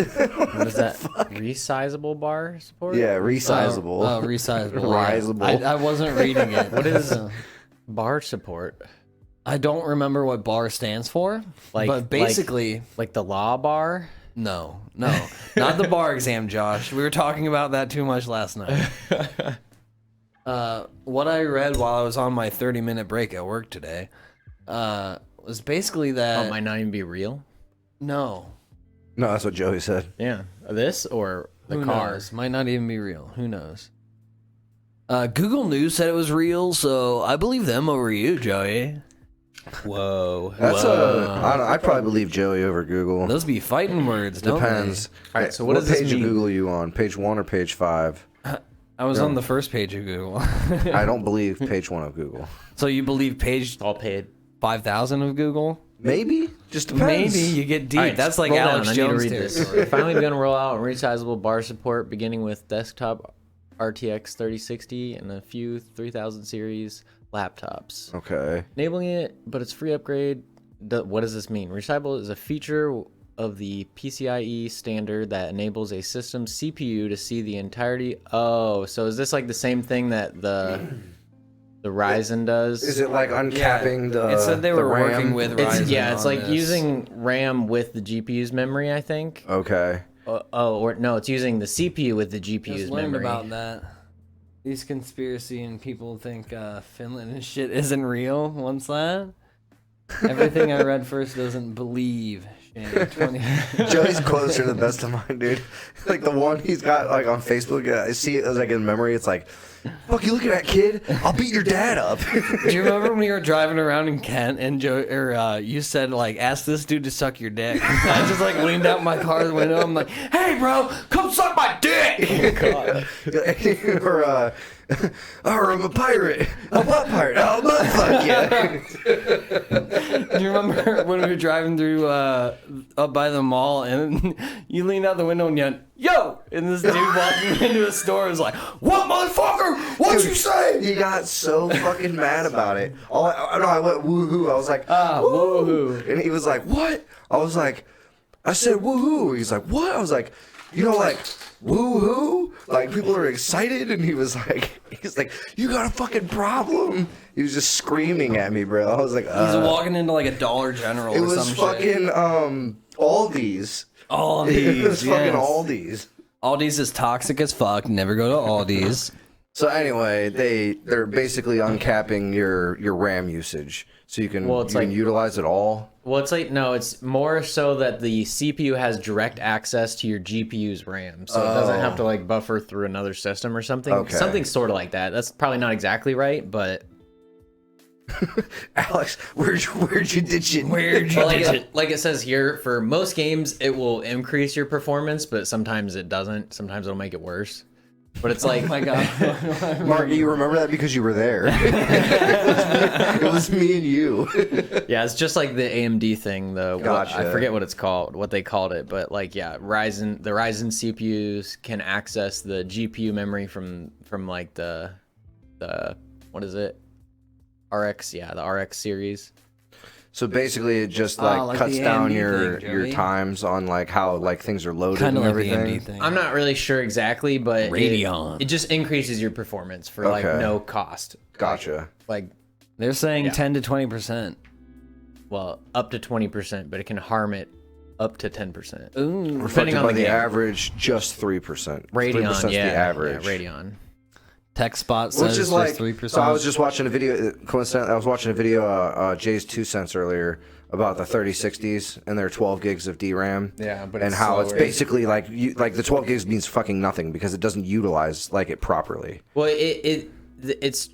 What is that? Resizable bar support? Yeah, resizable. Oh, resizable. Risable. I wasn't reading it. What is Bar support. I don't remember what bar stands for. But basically, Like the law bar? no, not the bar exam, Josh. We were talking about that too much last night. What I read while I was on my 30-minute break at work today was basically that. Oh, might not even be real? No. No, that's what Joey said. Yeah. This or the Who car? knows? Might not even be real. Who knows? Google News said it was real, so I believe them over you, Joey. Whoa. That's I don't know, I'd probably believe Joey over Google. Those be fighting words, don't Depends. All right, so what what does this page of mean? Google are you on? Page 1 or page 5? they? I was on the first page of Google. I don't believe page 1 of Google. So you believe page All paid. 5,000 of Google? Maybe. Just depends. Maybe you get deep. All right, That's like scroll down. Alex I need to Jones read this. territory. Finally going to roll out resizable bar support beginning with desktop RTX 3060 and a few 3000 series laptops. Okay. Enabling it, but it's free upgrade. What does this mean? Resizable is a feature of the PCIe standard that enables a system's CPU to see the entirety. Oh, so is this like the same thing that the Ryzen does? Is it like uncapping the It said they the were RAM? working with It's, Ryzen. yeah, it's on like this. using RAM with the GPU's memory, I think. Okay. Or no, it's using the CPU with the Just GPU's learned memory. about that. These conspiracy and people think Finland and shit isn't real. Once that, everything I read first doesn't believe. Shane, 20. Joey's closer to the best of mine, dude. Like the one he's got like on Facebook. I see it as like in memory. It's like, fuck you looking at, kid? I'll beat your dad up. Do you remember when we were driving around in Kent and you said like, ask this dude to suck your dick? I just like leaned out my car's window. I'm like, hey bro, come suck my dick. God. or I'm a pirate. A butt pirate. I'll butt fuck you. Do you remember when we were driving through up by the mall and you leaned out the window and yelled, yo! And this dude walking into a store was like, what, motherfucker? What'd you say? He got so fucking mad about it. I went woohoo. I was like, woohoo. And he was like, what? I said woohoo. He's like, what? I was like, like woohoo? Like people are excited, and he's like, you got a fucking problem. He was just screaming at me, bro. I was like, He's walking into like a Dollar General it or was some fucking shit. Aldi's. Aldi's. It was fucking yes. Aldi's. Aldi's is toxic as fuck. Never go to Aldi's. So anyway, they're basically uncapping your RAM usage, so you can utilize it all. Well, it's like, no, it's more so that the CPU has direct access to your GPU's RAM. So it doesn't have to like buffer through another system or something. Okay. Something sort of like that. That's probably not exactly right, but Alex, where'd you ditch it? like it says here, for most games, it will increase your performance, but sometimes it doesn't. Sometimes it'll make it worse. But it's like, Oh my god. Mark, you remember that because you were there. It was just me and you. Yeah, it's just like the AMD thing, though. Gotcha. I forget what it's called, what they called it, but like, yeah, the Ryzen CPUs can access the GPU memory from like the what is it? RX, yeah, the RX series. So basically, it just like cuts the down AMD your thing, your Joey. times on like how like things are loaded Kind of and like the everything. AMD thing. I'm not really sure exactly, but Radeon. it just increases your performance for like Okay. no cost. Gotcha. Like, They're saying Yeah. 10 to 20%. well, up to 20%, but it can harm it up to 10%. Ooh. Reflected on by the the game. average, just 3%. Radeon, 3% yeah, the average. Yeah, Radeon. TechSpot says Which is like, 3%. so I was just watching a video, coincidentally, I was watching a video, Jay's 2 cents earlier about the 3060s and their 12 gigs of DRAM. Yeah, but and it's how it's slower. basically like, like the 12 gigs means fucking nothing because it doesn't utilize like it properly. Well, it's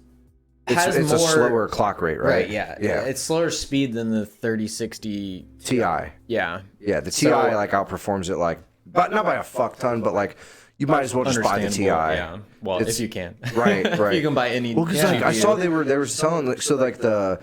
has It's more, a slower clock rate, right? Right, yeah. Yeah. It's slower speed than the 3060. TI. Yeah. Yeah, the TI like outperforms it like, but not by a fuck ton, but like you might as well just buy the TI. Yeah. Well, It's- if you can. Right, If right. you can buy any. Well, because like I GPU. saw they were selling like, so like the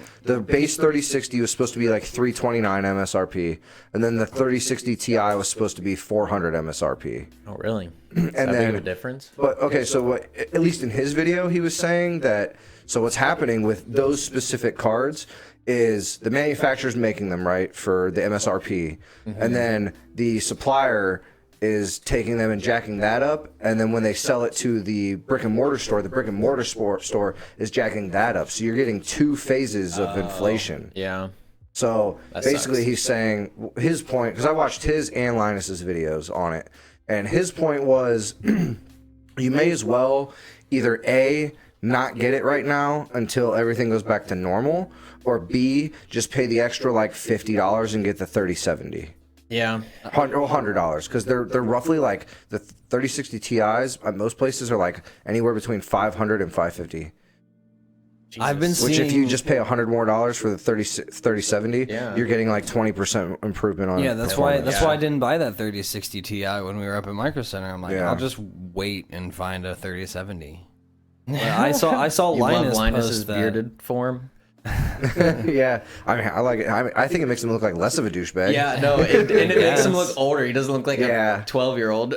base 3060 was supposed to be like 329 MSRP, and then the 3060 Ti was supposed to be 400 MSRP. Oh, really? And That big of then a difference? But okay, so what, at least in his video, he was saying that. So what's happening with those specific cards is the manufacturer's making them right for the MSRP, and then the supplier is taking them and jacking that up, and then when they sell it to the brick and mortar store, the brick and mortar store is jacking that up. So you're getting two phases of inflation. Yeah. So That basically, sucks. he's saying his point, because I watched his and Linus's videos on it, and his point was you may as well either A, not get it right now until everything goes back to normal, or B, just pay the extra like $50 and get the 3070. Yeah. $100, because they're roughly like the 3060 Ti's at most places are like anywhere between $500 and $550. I've been Which seeing. if you just pay $100 more for the 3070, Yeah. you're getting like 20% improvement on. Yeah, that's why. performance. That's why I didn't buy that 3060 Ti when we were up at Micro Center. I'm like, Yeah. I'll just wait and find a 3070. But I saw You love Linus Linus's post that. bearded form. Yeah, I mean, I like it. I think it makes him look like less of a douchebag. Yeah, no, and it makes him Yes. look older. He doesn't look like Yeah. a 12-year-old.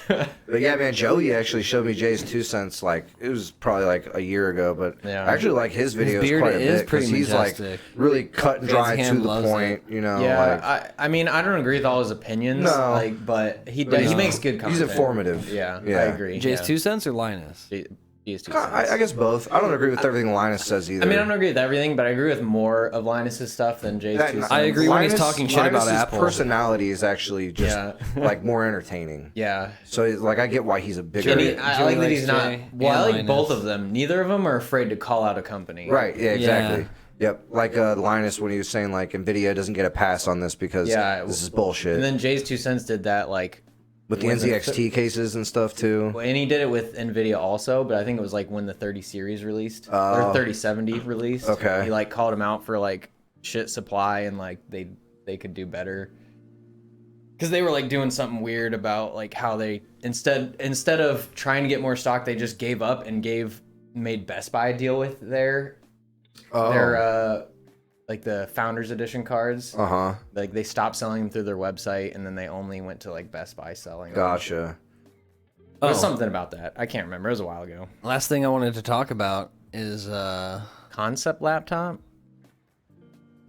But yeah, man, Joey actually showed me Jay's 2 cents. Like it was probably like a year ago, but Yeah. I actually like his videos beard quite a is bit pretty because he's like majestic. really cut and dry His to hand the loves point. You know, Yeah, like I mean, I don't agree with all his opinions. No. Like, but he does. He makes good content. he's informative. Yeah, Yeah. I agree. Jay's yeah. 2 cents or Linus? He is 2 I guess both. I don't agree with everything Linus says either. I mean, I don't agree with everything, but I agree with more of Linus's stuff than Jay's 2 cents. I agree when he's talking shit about Linus's Apple. personality is actually just Yeah. like more entertaining. Yeah. So like I get why he's a bigger. And Joey- I like that he's likes not. Jay Well, I and like both Linus. of them. Neither of them are afraid to call out a company. Right. Yeah. Exactly. Yeah. Yep. Like Linus when he was saying like Nvidia doesn't get a pass on this because Yeah, this is bullshit. And then Jay's 2 cents did that like. with the when the- NZXT cases and stuff too. And he did it with Nvidia also, but I think it was like when the 30 series released Oh. or 3070 released. Okay. He like called him out for like shit supply and like they could do better. Cuz they were like doing something weird about like how they instead of trying to get more stock, they just gave up and made Best Buy deal with their like the Founders Edition cards. Uh-huh. Like they stopped selling them through their website and then they only went to like Best Buy selling them. Gotcha. There was Oh. something about that. I can't remember. It was a while ago. Last thing I wanted to talk about is Concept laptop?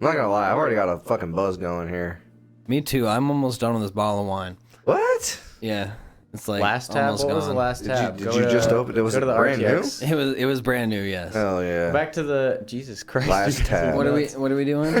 I'm not gonna lie, I've already got a fucking buzz going here. me too. I'm almost done with this bottle of wine. What? Yeah, it's like Last tab? almost What was the gone. last tab? Did you just open it? Was go it to the brand new? RTX. It was brand new. Yes. Hell yeah. Back to the Jesus Christ. Last tab. What are we doing?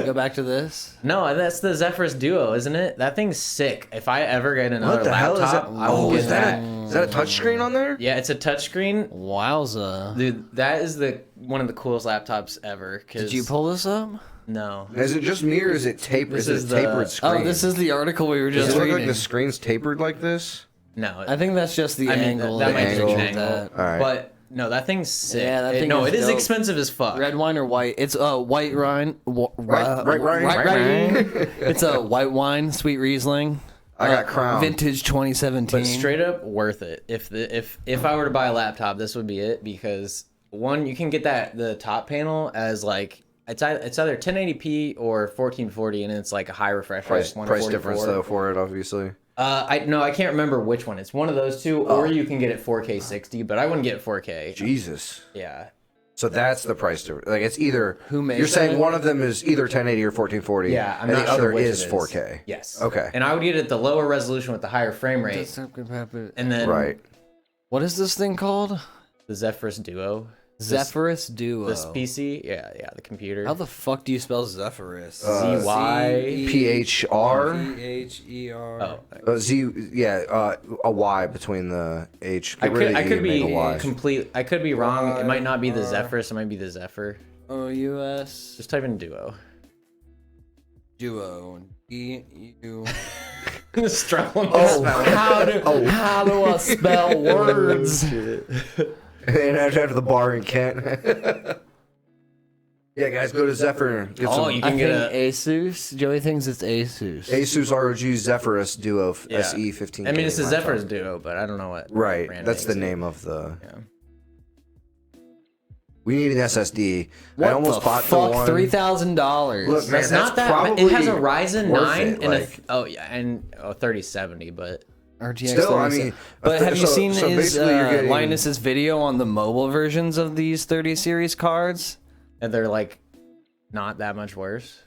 Go back to this. No, that's the Zephyrus Duo, isn't it? That thing's sick. If I ever get another What the hell is laptop, that? I will Oh, get is that. that a touchscreen on there? Yeah, it's a touchscreen. Wowza! Dude, that is one of the coolest laptops ever. Did you pull this up? No. Is it just me or is it tapered? This Is is it a tapered the- screen? Oh, this is the article we were Does just it look reading. like the screen's tapered like this? No. I think that's just the I mean, angle. that might be an an angle. All right. But no, that thing's sick. Yeah, that thing no, is it is dope. expensive as fuck. Red wine or white? It's white wine. Right. It's a white wine, sweet Riesling. I got Crown. Vintage 2017. But straight up worth it. If I were to buy a laptop, this would be it because one, you can get the top panel as like it's either 1080p or 1440, and it's like a high refresh rate. Price difference though for it, obviously. I can't remember which one. It's one of those two, or you can get it 4K 60, but I wouldn't get it 4K. Jesus. Yeah. So that's the price difference. Like it's either makes you're saying it? one of them is either 1080 or 1440. Yeah, I'm and not the sure other which is it is. 4K. Yes. Okay. And I would get it the lower resolution with the higher frame rate. And then Right. What is this thing called? the Zephyrus Duo. Zephyrus Duo. This PC, yeah, the computer. How the fuck do you spell Zephyrus? ZY. PHR. PHER. Oh, A Y between the H. I Get rid of the could E and make a be Y. complete. I could be wrong. It might not be the Zephyrus. It might be the Zephyr. OUS. Just type in Duo. Duo. EU. Struggling. How do I spell words? And after the bar in Kent. Yeah, guys, go to Zephyr. Get some you I can think get a. ASUS. Joey thinks it's ASUS. ASUS ROG Zephyrus Duo Yeah. SE 15. I mean, it's a Zephyrus Duo, but I don't know what. Right, brand that's the makes it. name of the. Yeah. We need an SSD. What I almost the bought fuck? the one. $3,000. Look, man, That's not that. probably It has a Ryzen worth 9 it, and like- a 3070, but RTX. Still, I 30. mean, But have you seen so his basically you're getting- Linus's video on the mobile versions of these 30 series cards? they're like not that much worse.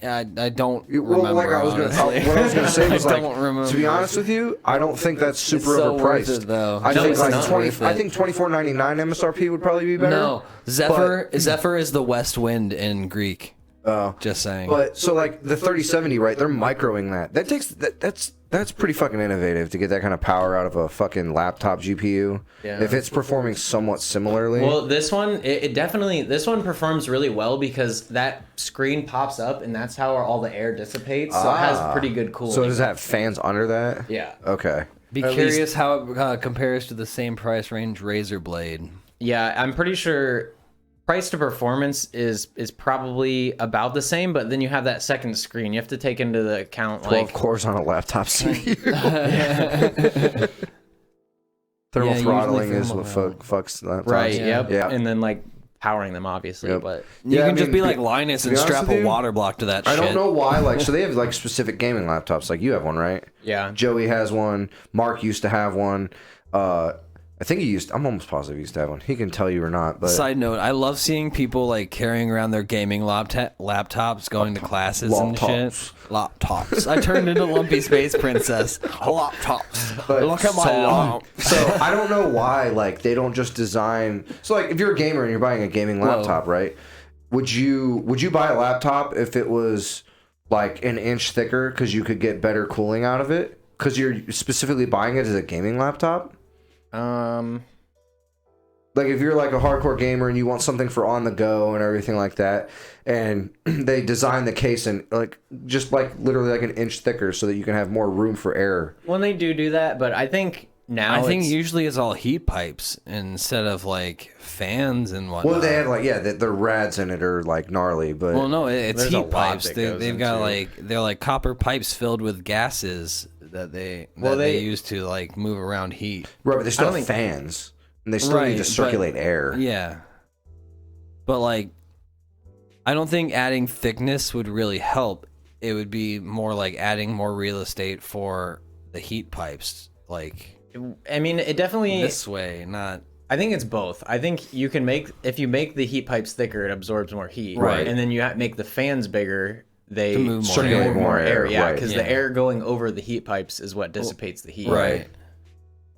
I don't Well, remember. like I was honestly. what I was gonna say was I like, don't remember. to be honest with you, I don't think that's super so worth overpriced. it, though. I No, think it's like not 20. worth I it. think $24.99 MSRP would probably be better. No, Zephyr is the west wind in Greek. Oh, Just saying. but so like the 3070, right? They're microing that. That takes that's pretty fucking innovative to get that kind of power out of a fucking laptop GPU. Yeah. If it's performing somewhat similarly. Well, this one, it definitely, this one performs really well because that screen pops up and that's how all the air dissipates. So it has pretty good cooling. So does it have fans under that? Yeah. Okay. Be at curious how it compares to the same price range Razer Blade. Yeah, I'm pretty sure price to performance is probably about the same, but then you have that second screen. You have to take into the account 12 cores on a laptop CPU. Thermal Yeah, throttling usually is what thermal. fucks laptops. right, Yeah. yep. Yeah. And then like powering them obviously, Yep. but You Yeah, can I just mean, be like Linus and be honest strap with a you, water block to that I shit. don't know why. Like, so they have like specific gaming laptops. Like you have one, right? yeah. Joey has one. Mark used to have one. I think he used. I'm almost positive he used to have one. He can tell you or not. But Side note, I love seeing people like carrying around their gaming laptops going to classes and shit. Laptops. I turned into Lumpy Space Princess. Laptops. But Look at my so, laptop. So I don't know why like they don't just design. So like if you're a gamer and you're buying a gaming laptop, right? Would you buy a laptop if it was like an inch thicker because you could get better cooling out of it? Because you're specifically buying it as a gaming laptop. Like if you're like a hardcore gamer and you want something for on the go and everything like that, and they design the case and like just like literally like an inch thicker so that you can have more room for air. When they do that, but I think now I think it's- usually it's all heat pipes instead of like fans and whatnot. Well, they have like the rads in it are like gnarly, but Well, no, it's There's a heat lot pipes. that They've goes got into- like they're like copper pipes filled with gases that they use to like move around heat. right, but they still don't have think- fans and they still Right, need to but- circulate air. Yeah, but like, I don't think adding thickness would really help. It would be more like adding more real estate for the heat pipes, like I mean, it definitely. this way, not. I think it's both. I think you can if you make the heat pipes thicker, it absorbs more heat. Right. And then you make the fans bigger, they To move more circulate air. more air. Yeah, right. because Yeah. the air going over the heat pipes is what dissipates the heat. Right.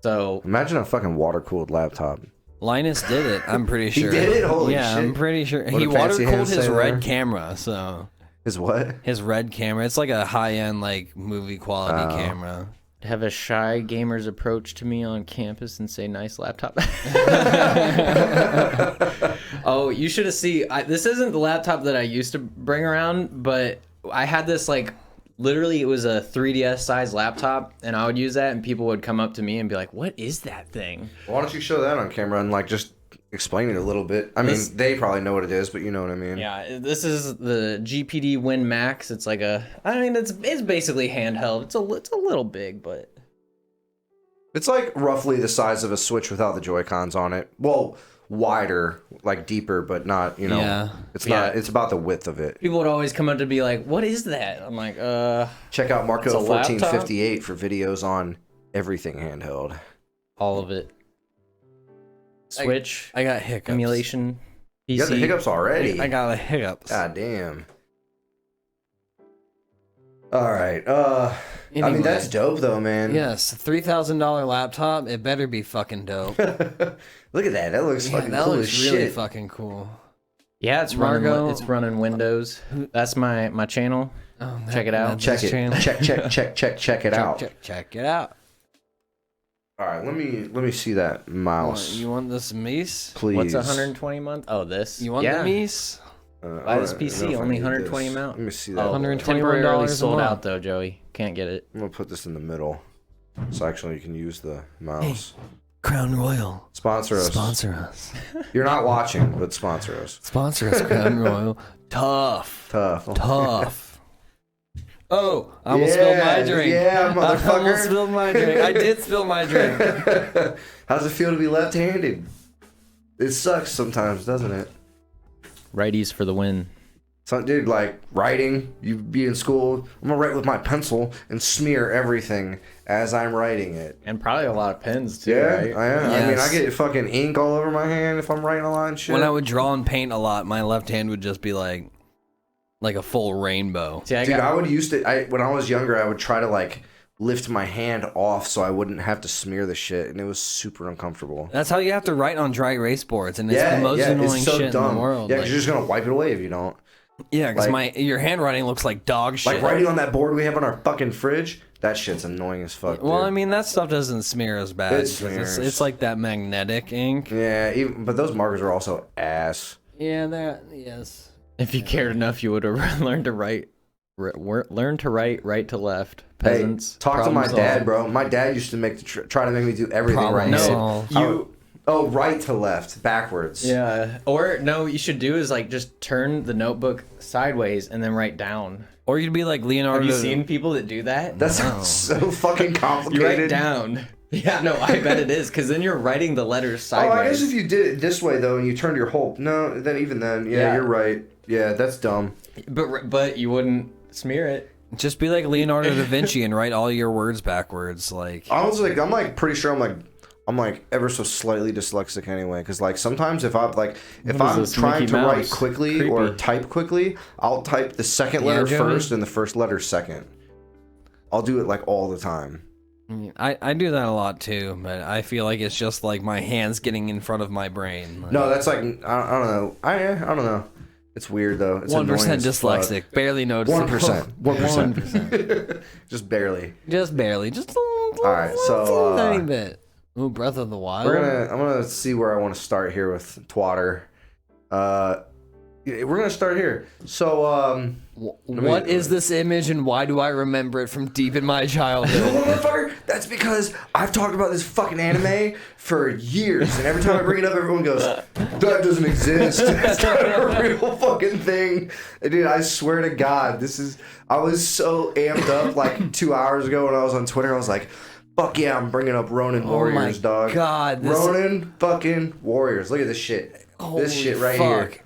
So Imagine a fucking water cooled laptop. Linus did it. I'm pretty He sure. did it? Holy yeah, shit. I'm pretty sure. What He a water fancy cooled hand his say red there. camera, so Is what? his red camera. It's like a high end like movie quality Oh. camera. have a shy gamer's approach to me on campus and say, "Nice laptop." Oh, you should have seen. This isn't the laptop that I used to bring around, but I had this like. Literally, it was a 3DS size laptop, and I would use that, and people would come up to me and be like, "What is that thing?" Why don't you show that on camera and like just explain it a little bit? I mean, they probably know what it is, but you know what I mean. Yeah, this is the GPD Win Max. It's like it's basically handheld. It's a little big, but It's like roughly the size of a Switch without the Joy-Cons on it. Well, wider, like deeper, but not, you know, Yeah. it's not, it's about the width of it. People would always come up to be like, "What is that?" I'm like, Check out Marco It's a laptop? 1458 for videos on everything handheld. all of it." Switch, I got hiccups. emulation, PC. You got the hiccups already. I got the hiccups. God damn. All right. I mean, Anyway. that's dope though, man. Yes, $3,000 laptop. It better be fucking dope. Look at that. That looks Yeah, fucking that cool looks as really shit. fucking cool. Yeah, it's running. Margo- It's running Windows. That's my channel. Oh, Check it out. Check it. Check it out. Check it out. All right, let me see that mouse, You want this Mies? please. What's 120 a month? Oh, this. You want the Mies? Buy this PC, only 120 amount. Let me see that. Oh, $121 temporarily a sold month. out though, Joey. Can't get it. I'm gonna put this in the middle, so actually you can use the mouse. Crown Royal. Sponsor us. Sponsor us. You're not watching, but sponsor us. Sponsor us, Crown Royal. Tough. Tough. Oh, I almost spilled my drink. Yeah, I almost motherfucker. spilled my drink. I did spill my drink. How's it feel to be left-handed? It sucks sometimes, doesn't it? Righties for the win. So, dude, like writing, you be in school. I'm gonna write with my pencil and smear everything as I'm writing it. And probably a lot of pens too, Yeah, right? I am. I mean, I Yes. get fucking ink all over my hand if I'm writing a lot and shit. When I would draw and paint a lot, my left hand would just be like a full rainbow. See, Dude, I would used to. When I was younger, I would try to like lift my hand off so I wouldn't have to smear the shit, and it was super uncomfortable. That's how you have to write on dry erase boards, and it's the most annoying it's so shit dumb. in the world. Yeah, Like, because you're just gonna wipe it away if you don't. yeah, because like- your handwriting looks like dog shit. Like writing on that board we have on our fucking fridge, that shit's annoying as fuck. Well, dude. I mean, that stuff doesn't smear as bad. It 'cause smears. It's like that magnetic ink. Yeah, but those markers are also ass. Yeah, that, yes. If you cared enough, you would have learned to write. Learn to write right to left. Peasants. Hey, talk to my problem dad, solved. bro. My dad used to try to make me do everything Problem right. solved. Oh, right to left, backwards. Yeah. Or no, you should do is like just turn the notebook sideways and then write down. Or you'd be like Leonardo. Have you seen people that do that? That sounds so fucking complicated. You write down. Yeah, no, I bet it is because then you're writing the letters Oh, sideways. I guess if you did it this way though, and you turned your whole then, Yeah. you're right. Yeah, that's dumb. But you wouldn't smear it. Just be like Leonardo da Vinci and write all your words backwards. Like, I'm like pretty sure I'm like ever so slightly dyslexic anyway, because like sometimes if I'm this, trying Mickey to write Mouse? quickly or Creepy. type quickly, I'll type the second Yeah, letter Joey? first and the first letter second. I'll do it like all the time. I do that a lot too, but I feel like it's just like my hands getting in front of my brain. Like, No, that's like I don't know. I don't know. It's weird though. It's 1% annoying as fuck. dyslexic, barely noticeable. 1%. 1%. Just barely. Just barely, just a little, All right, so, tiny bit. Ooh, Breath of the Wild. I'm gonna see where I want to start here with Twatter. We're gonna start here. So What is this image and why do I remember it from deep in my childhood? motherfucker, that's because I've talked about this fucking anime for years, and every time I bring it up, everyone goes, "That doesn't exist. That's not a real fucking thing." And dude, I swear to God, I was so amped up like 2 hours ago when I was on Twitter. I was like, "Fuck yeah, I'm bringing up Ronin Warriors, dog." God, this- Ronin fucking Warriors. Look at this shit. Holy This shit right fuck. here.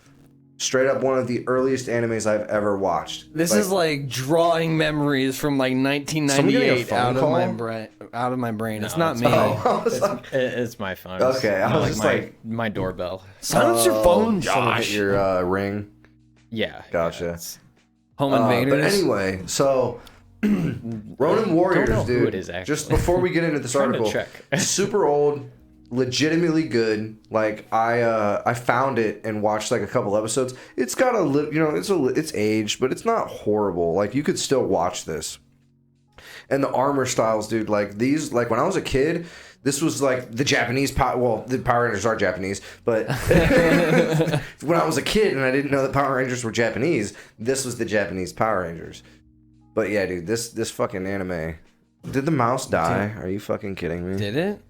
Straight up one of the earliest animes I've ever watched. This is like drawing memories from like Somebody getting a 1998 phone out of call? my brain. Out of my brain. It's not it's me. I was like, It's my phone. Okay, I was just my doorbell. Silence your phone, someone hit Josh. your ring. Yeah. Gotcha. yeah, it's- Home But invaders. anyway, so Ronin Warriors, know who dude. it is, actually. Just before we get into this Trying to article, check. super old, legitimately good. Like I found it and watched like a couple episodes. It's got it's aged, but it's not horrible. Like you could still watch this. And the armor styles, dude, like these, like when I was a kid, this was like the Japanese the Power Rangers are Japanese, but when I was a kid and I didn't know that Power Rangers were Japanese, this was the Japanese Power Rangers. But yeah, dude, this fucking anime. Did the mouse die? Are you fucking kidding me? Did it?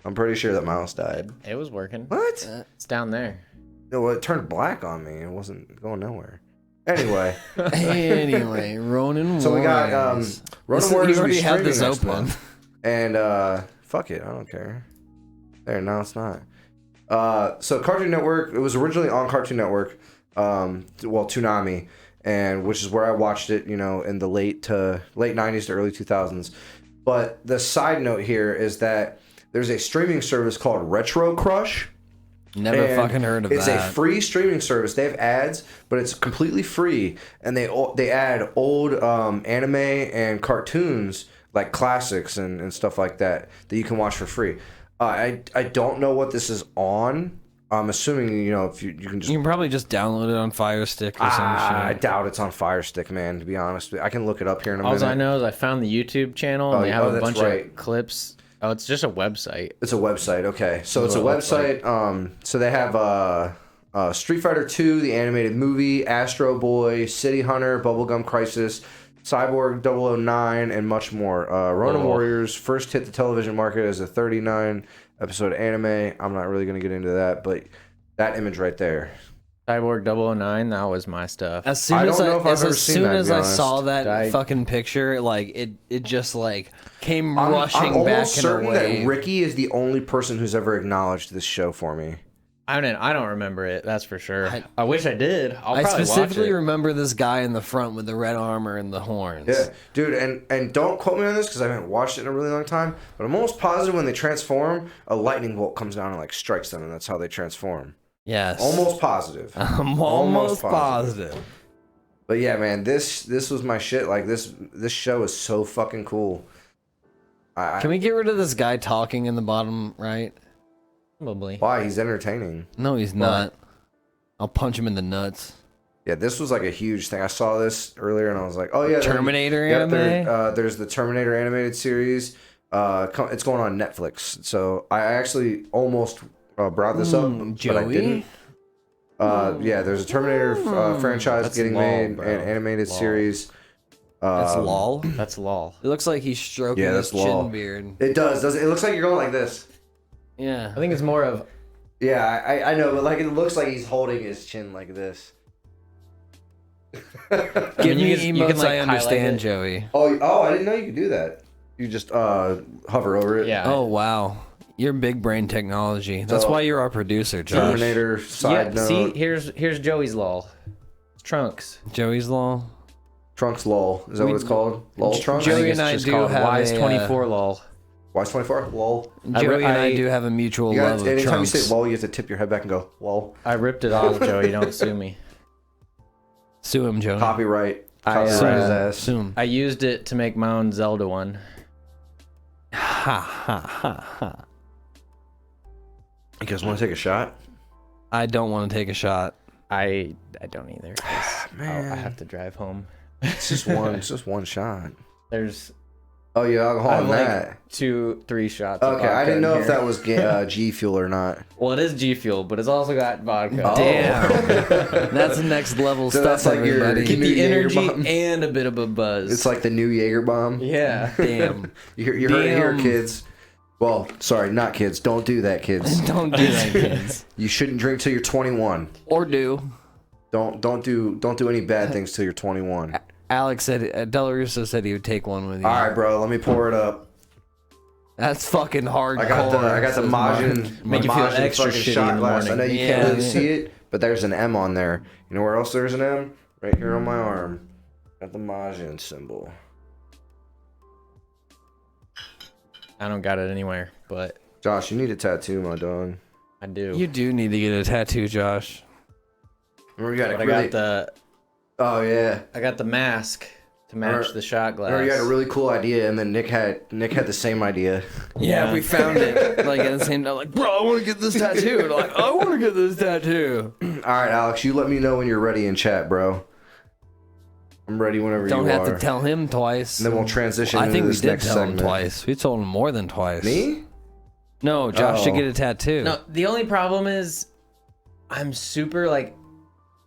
I'm pretty sure that mouse died. It was working. What? It's down there. No, well, it turned black on me. It wasn't going nowhere. Anyway, Anyway, Ronin so we got Warriors. Ronin Warriors. You will already be have this streaming next open. month. And fuck it, I don't care. There, no, it's not. So Cartoon Network, it was originally on Cartoon Network, Toonami, and which is where I watched it, in the late 90s to early 2000s. But the side note here is that there's a streaming service called Retro Crush. Never fucking heard of that. It's a free streaming service. They have ads, but it's completely free, and they add old anime and cartoons, like classics and stuff like that you can watch for free. I don't know what this is on. I'm assuming if you can just... You can probably just download it on Fire Stick or some shit. I doubt it's on Fire Stick, man, to be honest. I can look it up here in a minute. All I know is I found the YouTube channel, and they have a bunch of clips. Oh, it's just a website. It's a website, okay. So it's a website. So they have Street Fighter 2, the animated movie, Astro Boy, City Hunter, Bubblegum Crisis, Cyborg 009, and much more. Ronin Warriors first hit the television market as a 39-episode anime. I'm not really going to get into that, but that image right there. Cyborg 009, that was my stuff. As soon as I saw that fucking picture, like it just like came rushing back in a way. I'm almost certain that Ricky is the only person who's ever acknowledged this show for me. I don't remember it. That's for sure. I wish I did. I specifically remember this guy in the front with the red armor and the horns. Yeah, dude, and don't quote me on this because I haven't watched it in a really long time. But I'm almost positive when they transform, a lightning bolt comes down and like strikes them, and that's how they transform. Yes. Almost positive. I'm almost positive. But yeah, man, this was my shit. Like this show is so fucking cool. Can we get rid of this guy talking in the bottom right? Probably. Why? He's entertaining. No, he's not. I'll punch him in the nuts. Yeah, this was like a huge thing. I saw this earlier and I was like, oh yeah. Terminator anime? There's the Terminator animated series. It's going on Netflix. So I actually almost brought this up, but I didn't. Yeah, there's a Terminator franchise getting made, an animated series. That's lol. That's lol. It looks like he's stroking his chin beard. It does. It looks like you're going like this. Yeah. I think it's more of... Yeah, I know, but like it looks like he's holding his chin like this. Give me emotes I understand, Joey. Oh, I didn't know you could do that. You just hover over it. Yeah. Oh, wow. You're big brain technology. That's why you're our producer, Josh. Terminator side note. See, here's Joey's lol. Trunks. Joey's lol. Trunks lol. Is that what it's called? Lol Trunks? Joey and I do have Wise 24 lol. Wise 24? Lol. Joey and I do have a mutual love of anytime Trunks. you say lol, you have to tip your head back and go, lol. I ripped it off, Joey. Don't sue me. Sue him, Joey. Copyright. His ass. Sue him. I used it to make my own Zelda one. Ha, ha, ha, ha. You guys want to take a shot? I don't want to take a shot. I don't either. Man. I have to drive home. It's just one. It's just one shot. There's... Oh, yeah, alcohol in that. Like 2-3 shots. Okay, I didn't know if that was G Fuel or not. Well, it is G Fuel, but it's also got vodka. Oh. Damn. That's next level So stuff, that's like your everybody. Get the energy Jaeger bomb. and a bit of a buzz. It's like the new Jaeger bomb. Yeah. Damn. You heard it here, kids. Well, sorry, not kids. Don't do that, kids. Don't do that, kids. You shouldn't drink till you're 21. Or do. Don't do any bad things till you're 21. Alex said, Del Russo said he would take one with you. All right, bro. Let me pour it up. That's fucking hardcore. I got the Majin. Make you feel Majin extra fucking shitty shot in the glass. morning. I know you can't really see it, but there's an M on there. You know where else there's an M? Right here on my arm. Got the Majin symbol. I don't got it anywhere, but... Josh, you need a tattoo, my dog. I do. You do need to get a tattoo, Josh. Remember you got But I got the... Oh, yeah. I got the mask to match the shot glass. Remember you had a really cool idea, and then Nick had the same idea. Yeah, we found it. Like at the same time, like, bro, I want to get this tattoo. And I'm like, I want to get this tattoo. All right, Alex, you let me know when you're ready in chat, bro. I'm ready whenever Don't you are. have to tell him twice. And then we'll transition I into think we this did next tell segment. him twice. We told him more than twice. Me? No, Josh should Oh. get a tattoo. No, the only problem is I'm super, like,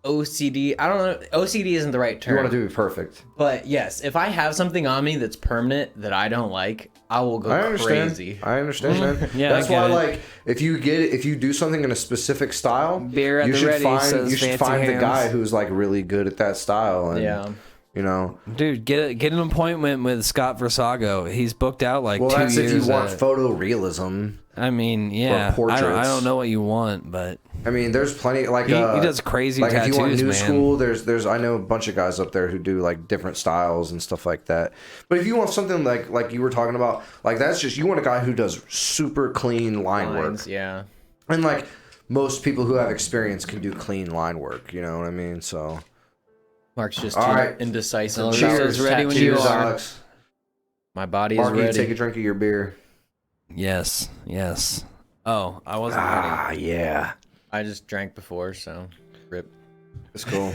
OCD. I don't know. OCD isn't the right You term. want to do it perfect. But yes, if I have something on me that's permanent that I don't like, I will go I understand. crazy. I understand, man. Yeah, That's I get why, it. like, if you do something in a specific style, Beer at you the should ready, find says you should Fancy find the Hands. guy who's like really good at that style. And, Yeah. You know. Dude, get an appointment with Scott Versago. He's booked out like Well, 2 that's years. if you want photorealism. I mean, yeah. portraits. I don't know what you want, but I mean, there's plenty like he does crazy like tattoos, if you want new man. school, there's I know a bunch of guys up there who do like different styles and stuff like that. But if you want something like you were talking about, like that's just you want a guy who does super clean line work. Yeah. And like most people who have experience can do clean line work, you know what I mean? So Mark's just all right, indecisive. Cheers, ready when you cheers, are. Alex. My body is Marky, ready. take a drink of your beer. Yes. Oh, I wasn't ready. Ah, yeah. I just drank before, so rip. That's cool.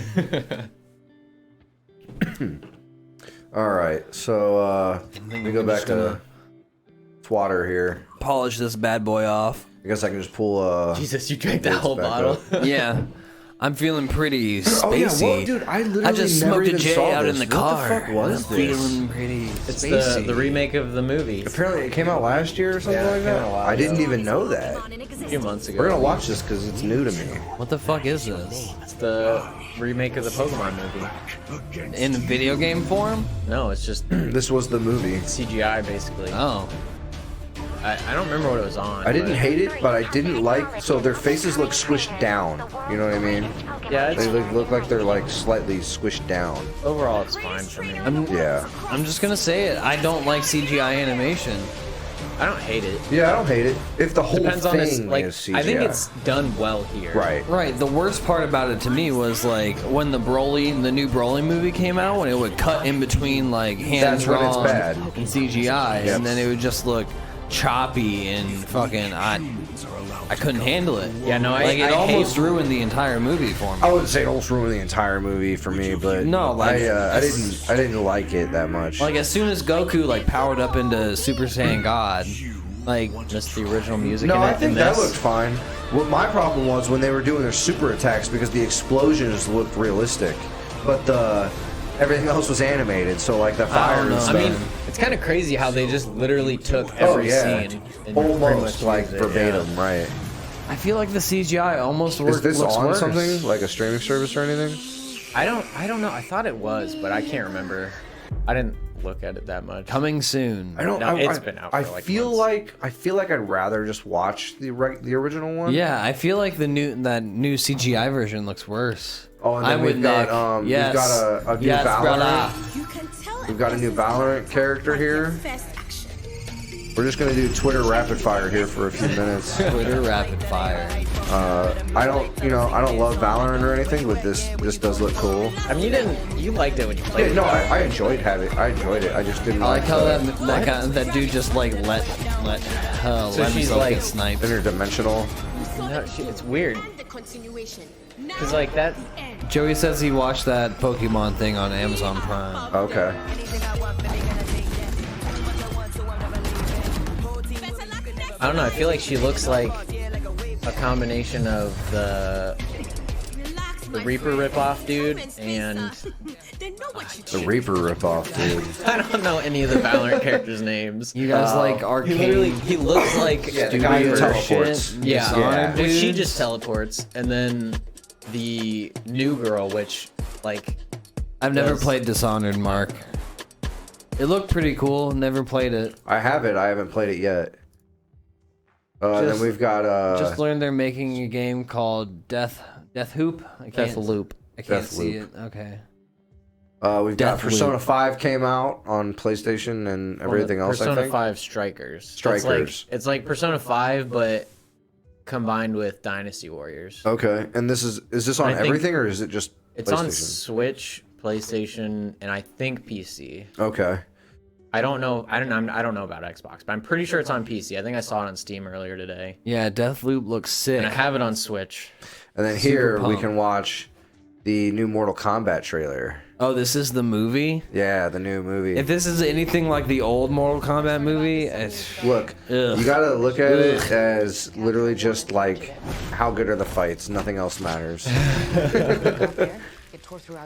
All right, so let me go back to Twatter here. Polish this bad boy off. I guess I can just pull. Jesus, you drank that Let's whole back bottle. Yeah. I'm feeling pretty spacey. Oh yeah, well, dude, I literally I just never smoked a even J saw out this. in the What car. the fuck was I'm this? feeling pretty It's spacey. the remake of the movie. Apparently, it came out last year or something Yeah, it like came out that. a while I didn't ago. even know that. A few months ago. We're gonna watch this because it's new to me. What the fuck is this? It's the remake of the Pokemon movie. In video game form? No, it's just This was the movie. CGI basically. Oh. I don't remember what it was on. I didn't but- hate it, but I didn't like. So their faces look squished down. You know what I mean? Yeah, it's, They look like they're like slightly squished down. overall it's fine for me. Yeah. I'm just gonna say it. I don't like CGI animation. I don't hate it. Yeah, I don't hate it. If the whole Depends thing on this. Like, is CGI. I think it's done well here. right. Right. The worst part about it to me was like when the new Broly movie came out, when it would cut in between like hands That's when it's drawn bad. and CGI, Yep. and then it would just look choppy and fucking. I couldn't handle it. Yeah, no, Like it I almost hate- ruined the entire movie for me. I wouldn't say it almost ruined the entire movie for me, but No, like- I didn't like it that much. Like as soon as Goku like powered up into Super Saiyan God, like Just the original music. No, in I it, think and that this. looked fine. What my problem was when they were doing their super attacks because the explosions looked realistic, but everything else was animated. So like the fire and know. stuff. I mean, it's kind of crazy how they just literally took every scene and pretty almost much like used it, verbatim, yeah. right? I feel like the CGI almost Is this looks on worse. something like a streaming service or anything? I don't know. I thought it was, but I can't remember. I didn't look at it that much. Coming soon. I don't. No, it's been out for I like feel months. like I'd rather just watch the original one. Yeah, I feel like that new CGI version looks worse. Oh, and then I'm we've with got Nick. Yes. we've got a new Yes, Valorant. brother. We've got a new Valorant character here. We're just gonna do Twitter rapid fire here for a few minutes. Twitter rapid fire. I don't love Valorant or anything, but this does look cool. I mean, you liked it when you played Yeah, it. no, though. I enjoyed it. I enjoyed it. I just didn't I like how the that dude just like let So she's himself like- get sniped. interdimensional. No, it's weird. Cause like that. Joey says he watched that Pokemon thing on Amazon Prime. Okay. I don't know. I feel like she looks like a combination of the Reaper ripoff dude and The Reaper ripoff, dude. I don't know any of the Valorant characters' names. You guys like arcade? He looks like Yeah, the guy who Studio teleports. shit? yeah. Dishonored Well, she dudes? just teleports, and then the new girl, which like I've never does- played Dishonored, Mark. It looked pretty cool. Never played it. I have it. I haven't played it yet. And then Just- we've got Just learned they're making a game called Death Hoop. I can't, Deathloop. I can't Death see Loop. it. Okay. we've got Deathloop. Persona 5 came out on PlayStation and everything else. I Persona think. 5 Strikers. Strikers. It's like Persona 5, but combined with Dynasty Warriors. Okay, and this is this on I think everything or is it just It's on PlayStation? Switch, PlayStation, and I think PC. Okay. I don't know. I don't know about Xbox, but I'm pretty sure it's on PC. I think I saw it on Steam earlier today, Yeah, Deathloop looks sick. and I have it on Switch. And then Super here we pumped. can watch the new Mortal Kombat trailer. Oh, this is the movie? Yeah, the new movie. If this is anything like the old Mortal Kombat movie, it's... Look, Ugh. you gotta look at it as literally just like how good are the fights. Nothing else matters.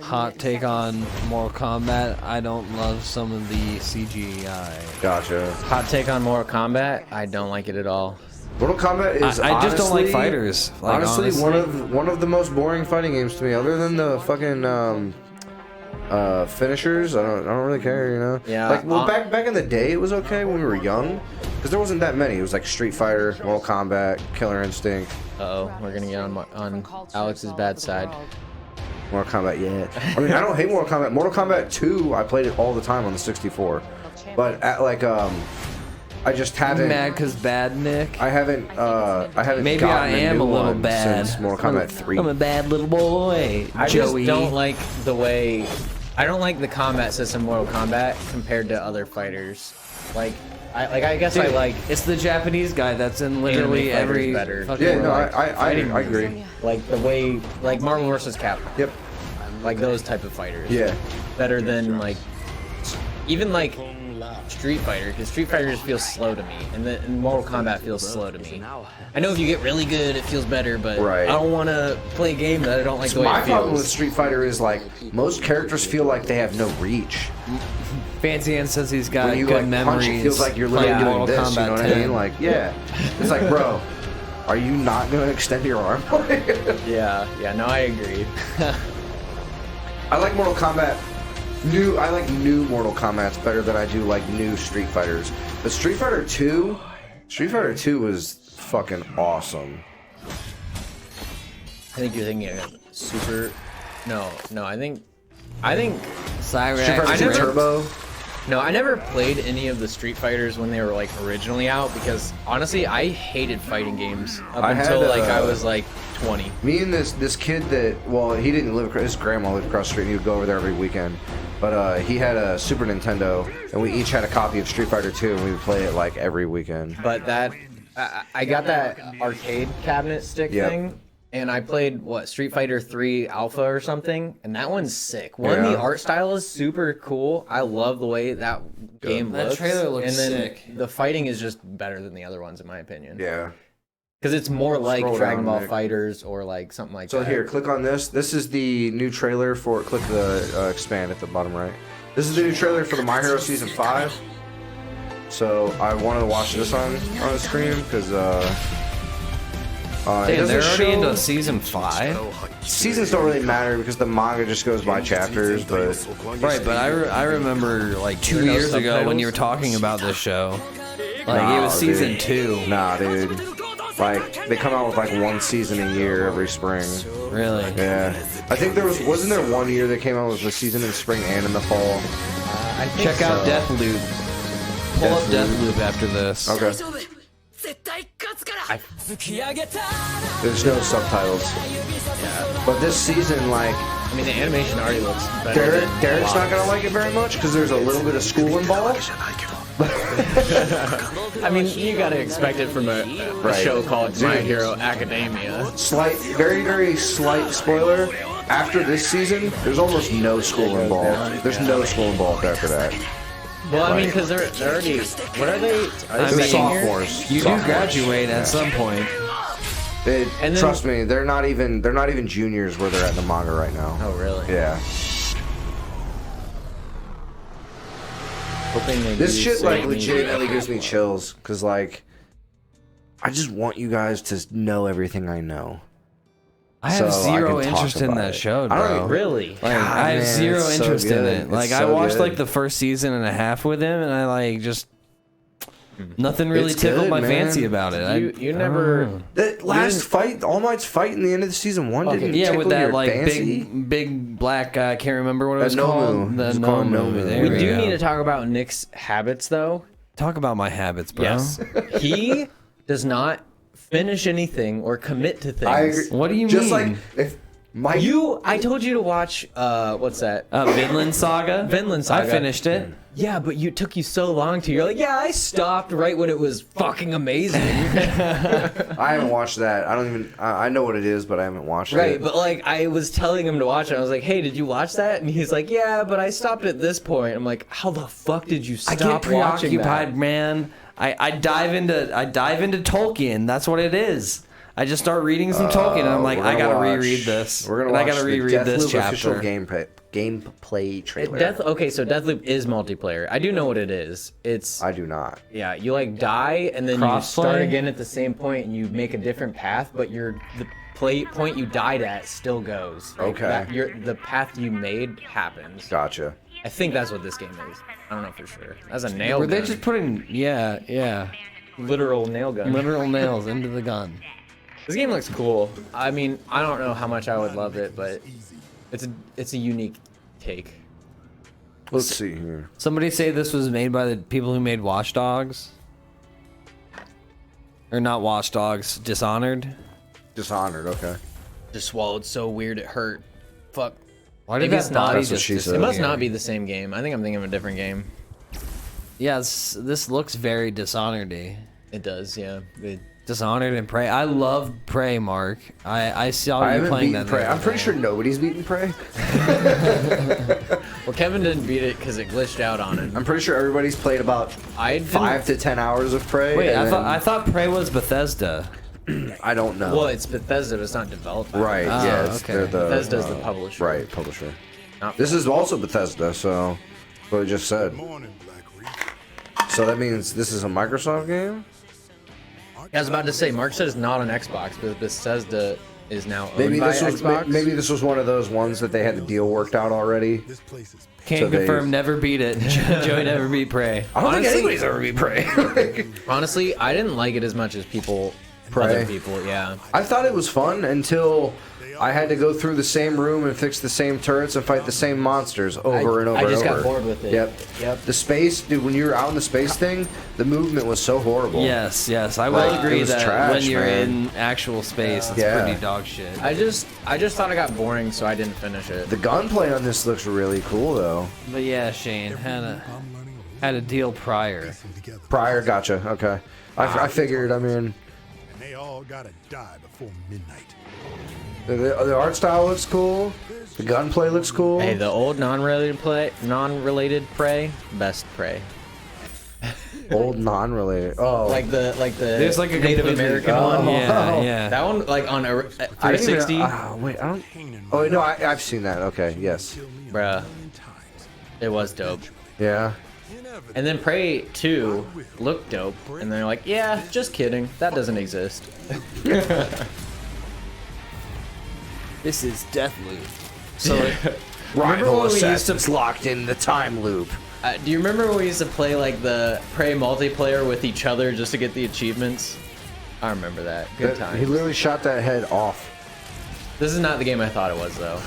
Hot take on Mortal Kombat. I don't love some of the CGI. Gotcha. Hot take on Mortal Kombat. I don't like it at all. Mortal Kombat is I just don't like honestly- fighters. Like, honestly, one of the most boring fighting games to me, other than the fucking finishers. I don't really care, you know. Yeah, Like, well, back in the day, it was okay when we were young, Because there wasn't that many. It was like Street Fighter, Mortal Kombat, Killer Instinct. Uh-oh, we're gonna get on Alex's bad side. Mortal Kombat, yeah. I mean, I don't hate Mortal Kombat. Mortal Kombat 2, I played it all the time on the 64. But at like I just haven't. Mad because bad, Nick. I haven't. Maybe I gotten am new a little one bad. since Mortal Kombat 3. I'm a bad little boy. I just Joey. don't like the way. I don't like the combat system in Mortal Kombat compared to other fighters. Like, I guess Dude, I like. It's the Japanese guy that's in literally Anime every. fighters better. fucking Yeah, no, like, I agree. Like the way, like Marvel vs. Capcom. Yep. Like those type of fighters. Yeah. Better than like, even like Street Fighter, because Street Fighter just feels slow to me, and Mortal Kombat feels slow to me. I know if you get really good, it feels better, but Right. I don't want to play a game that I don't like the way My it problem with feels. Street Fighter is like most characters feel like they have no reach. Fancy Ann says he's got When you good like memories. punch, it feels like you're literally playing doing Mortal this. You know Kombat what 10. I mean? Like, yeah. It's like, bro, are you not gonna extend your arm? Yeah, no, I agree. I like Mortal Kombat. I like new Mortal Kombats better than I do like new Street Fighters. But Street Fighter 2 was fucking awesome. I think you're thinking of Super. No, I think. Cyrax. Street Fighter 2 never- Turbo. No, I never played any of the Street Fighters when they were like originally out because honestly, I hated fighting games up I until had, like I was like 20. Me and this kid that, well, he didn't live across, his grandma lived across the street and he would go over there every weekend. But he had a Super Nintendo and we each had a copy of Street Fighter 2 and we would play it like every weekend. But that I got that arcade cabinet stick Yep. thing, and I played Street Fighter 3 Alpha or something, and that one's sick. One, Yeah. the art style is super cool. I love the way that game That looks. trailer looks and then sick. The fighting is just better than the other ones in my opinion. Yeah. Because it's more like Scroll Dragon down, Ball Nick. Fighters or like something like So that. here, click on this. This is the new trailer for, click the expand at the bottom right. This is the new trailer for the My Hero Season 5. So I wanted to watch this on the screen because Damn, they're already into season 5? seasons don't really matter because the manga just goes by chapters, but Right, but I remember like 2 There are no years ago when you were subtitles? talking about this show. Like, Nah, it was season dude. 2. Nah, dude. Like they come out with like one season a year every spring. Really? Yeah. I think wasn't there one year that came out with a season in spring and in the fall? I think Check out so. Deathloop. Pull up Deathloop after this. Okay. There's no subtitles. Yeah. But this season, like, I mean, the animation already looks better. Derek's than not gonna like it very much because there's a little bit of school involved. I mean, you gotta expect it from a Right. show called My Dude. Hero Academia. Slight, very, very slight spoiler. After this season, there's almost no school involved. There's no school involved after that. Well, I mean, because they're already. What are they? Are I they mean, second year? Sophomores. You do Sophomores. graduate at some point. And then- Trust me, they're not even juniors where they're at in the manga right now. Oh, really? Yeah. Hoping they This do shit like save me. legitimately gives me chills because like I just want you guys to know everything I know. I have So I zero can talk interest in about that it. show, I don't bro. even- Really? Like, God, I have man, zero it's so interest in good. it. Like, It's I so watched good. like the first season and a half with him, and I like just nothing really It's tickled good, my man. fancy about it. You never. know. That last fight, All Might's fight in the end of the season 1 didn't Yeah, tickle with that your like fancy? big black guy. I can't remember what it was Nomu. called. The It's called Nomu. Nomu. There We we do go. need to talk about Nick's habits, though. Talk about my habits, bro. Yes. He does not finish anything or commit to things. I agree. What do you Just mean? like if my I told you to watch. What's that? Vinland Saga. Vinland Saga. I finished it. Yeah, but it took you so long to. You're like, yeah, I stopped right when it was fucking amazing. I haven't watched that. I don't even. I know what it is, but I haven't watched Right, it. but like I was telling him to watch it. I was like, "Hey, did you watch that?" And he's like, "Yeah, but I stopped at this point." I'm like, "How the fuck did you I stop get watching preoccupied, that?" man. I dive into Tolkien. That's what it is. I just start reading some Tolkien, and I'm like, We're I gonna gotta watch- reread this. We're gonna and watch I gotta the reread this Deathloop official chapter. gameplay trailer. Okay, so Deathloop is multiplayer. I do know what it is. It's I do not. yeah, you like die and then you Crossplay? start again at the same point and you make a different path, but the point you died at still goes. Like, Okay. the path you made happens. Gotcha. I think that's what this game is. I don't know for sure. That's a nail Were gun. they just putting literal nail gun? literal nails into the gun? This game looks cool. I mean, I don't know how much I would love it, but it's a unique take. Let's see here. Somebody say this was made by the people who made Watch Dogs. Or not Watch Dogs, Dishonored. Dishonored, okay. Just swallowed so weird it hurt. Fuck. Why did Maybe that it's not. body That's what just she said. It disappear? must not be the same game. I think I'm thinking of a different game. Yeah, this looks very Dishonored-y. It does, yeah. Dishonored and Prey. I love Prey, Mark. I saw I you haven't playing beaten that. Prey. I'm pretty sure nobody's beaten Prey. Well, Kevin didn't beat it because it glitched out on him. I'm pretty sure everybody's played about I didn't- 5 to 10 hours of Prey. Wait, and I thought Prey was Bethesda. I don't know. Well, it's Bethesda, but it's not developed by Right, Oh, yeah. It's, okay. they're the, Bethesda's the publisher. Right, publisher. Not This is also Bethesda, so that's what I just said. So that means this is a Microsoft game? I was about to say, Mark said it's not on Xbox, but Bethesda is now owned Maybe by this was Xbox. maybe this was one of those ones that they had the deal worked out already. Can't So they- confirm, never beat it. Joey never beat Prey. I don't Honestly- think anybody's ever beat Prey. Honestly, I didn't like it as much as Prey. other people, yeah. I thought it was fun until I had to go through the same room and fix the same turrets and fight the same monsters over and over I just and got over. bored with it. Yep. The space, dude, when you were out in the space thing, the movement was so horrible. Yes, I will Like, it agree was that trash, when you're man. in actual space, it's Yeah. pretty dog shit. I just thought it got boring, so I didn't finish it. The gunplay on this looks really cool, though. But yeah, Shane had a deal prior. Prior, gotcha. Okay. I figured, I mean, They all gotta die before midnight. the art style looks cool. The gunplay looks cool. Hey, the old non-related Prey, best Prey. Old non-related. Oh. Like the There's like a Native completely- American Oh. one. Yeah. That one, like on a I didn't even- 360, wait, I don't. Oh, wait, no, I've seen that. Okay, yes. bruh. It was dope. Yeah. And then Prey 2 looked dope, and they're like, yeah, just kidding, that doesn't exist. This is Deathloop. So, Rival when we used assassins locked in the time loop. do you remember when we used to play like the Prey multiplayer with each other just to get the achievements? I remember that. Good He times. literally shot that head off. This is not the game I thought it was, though.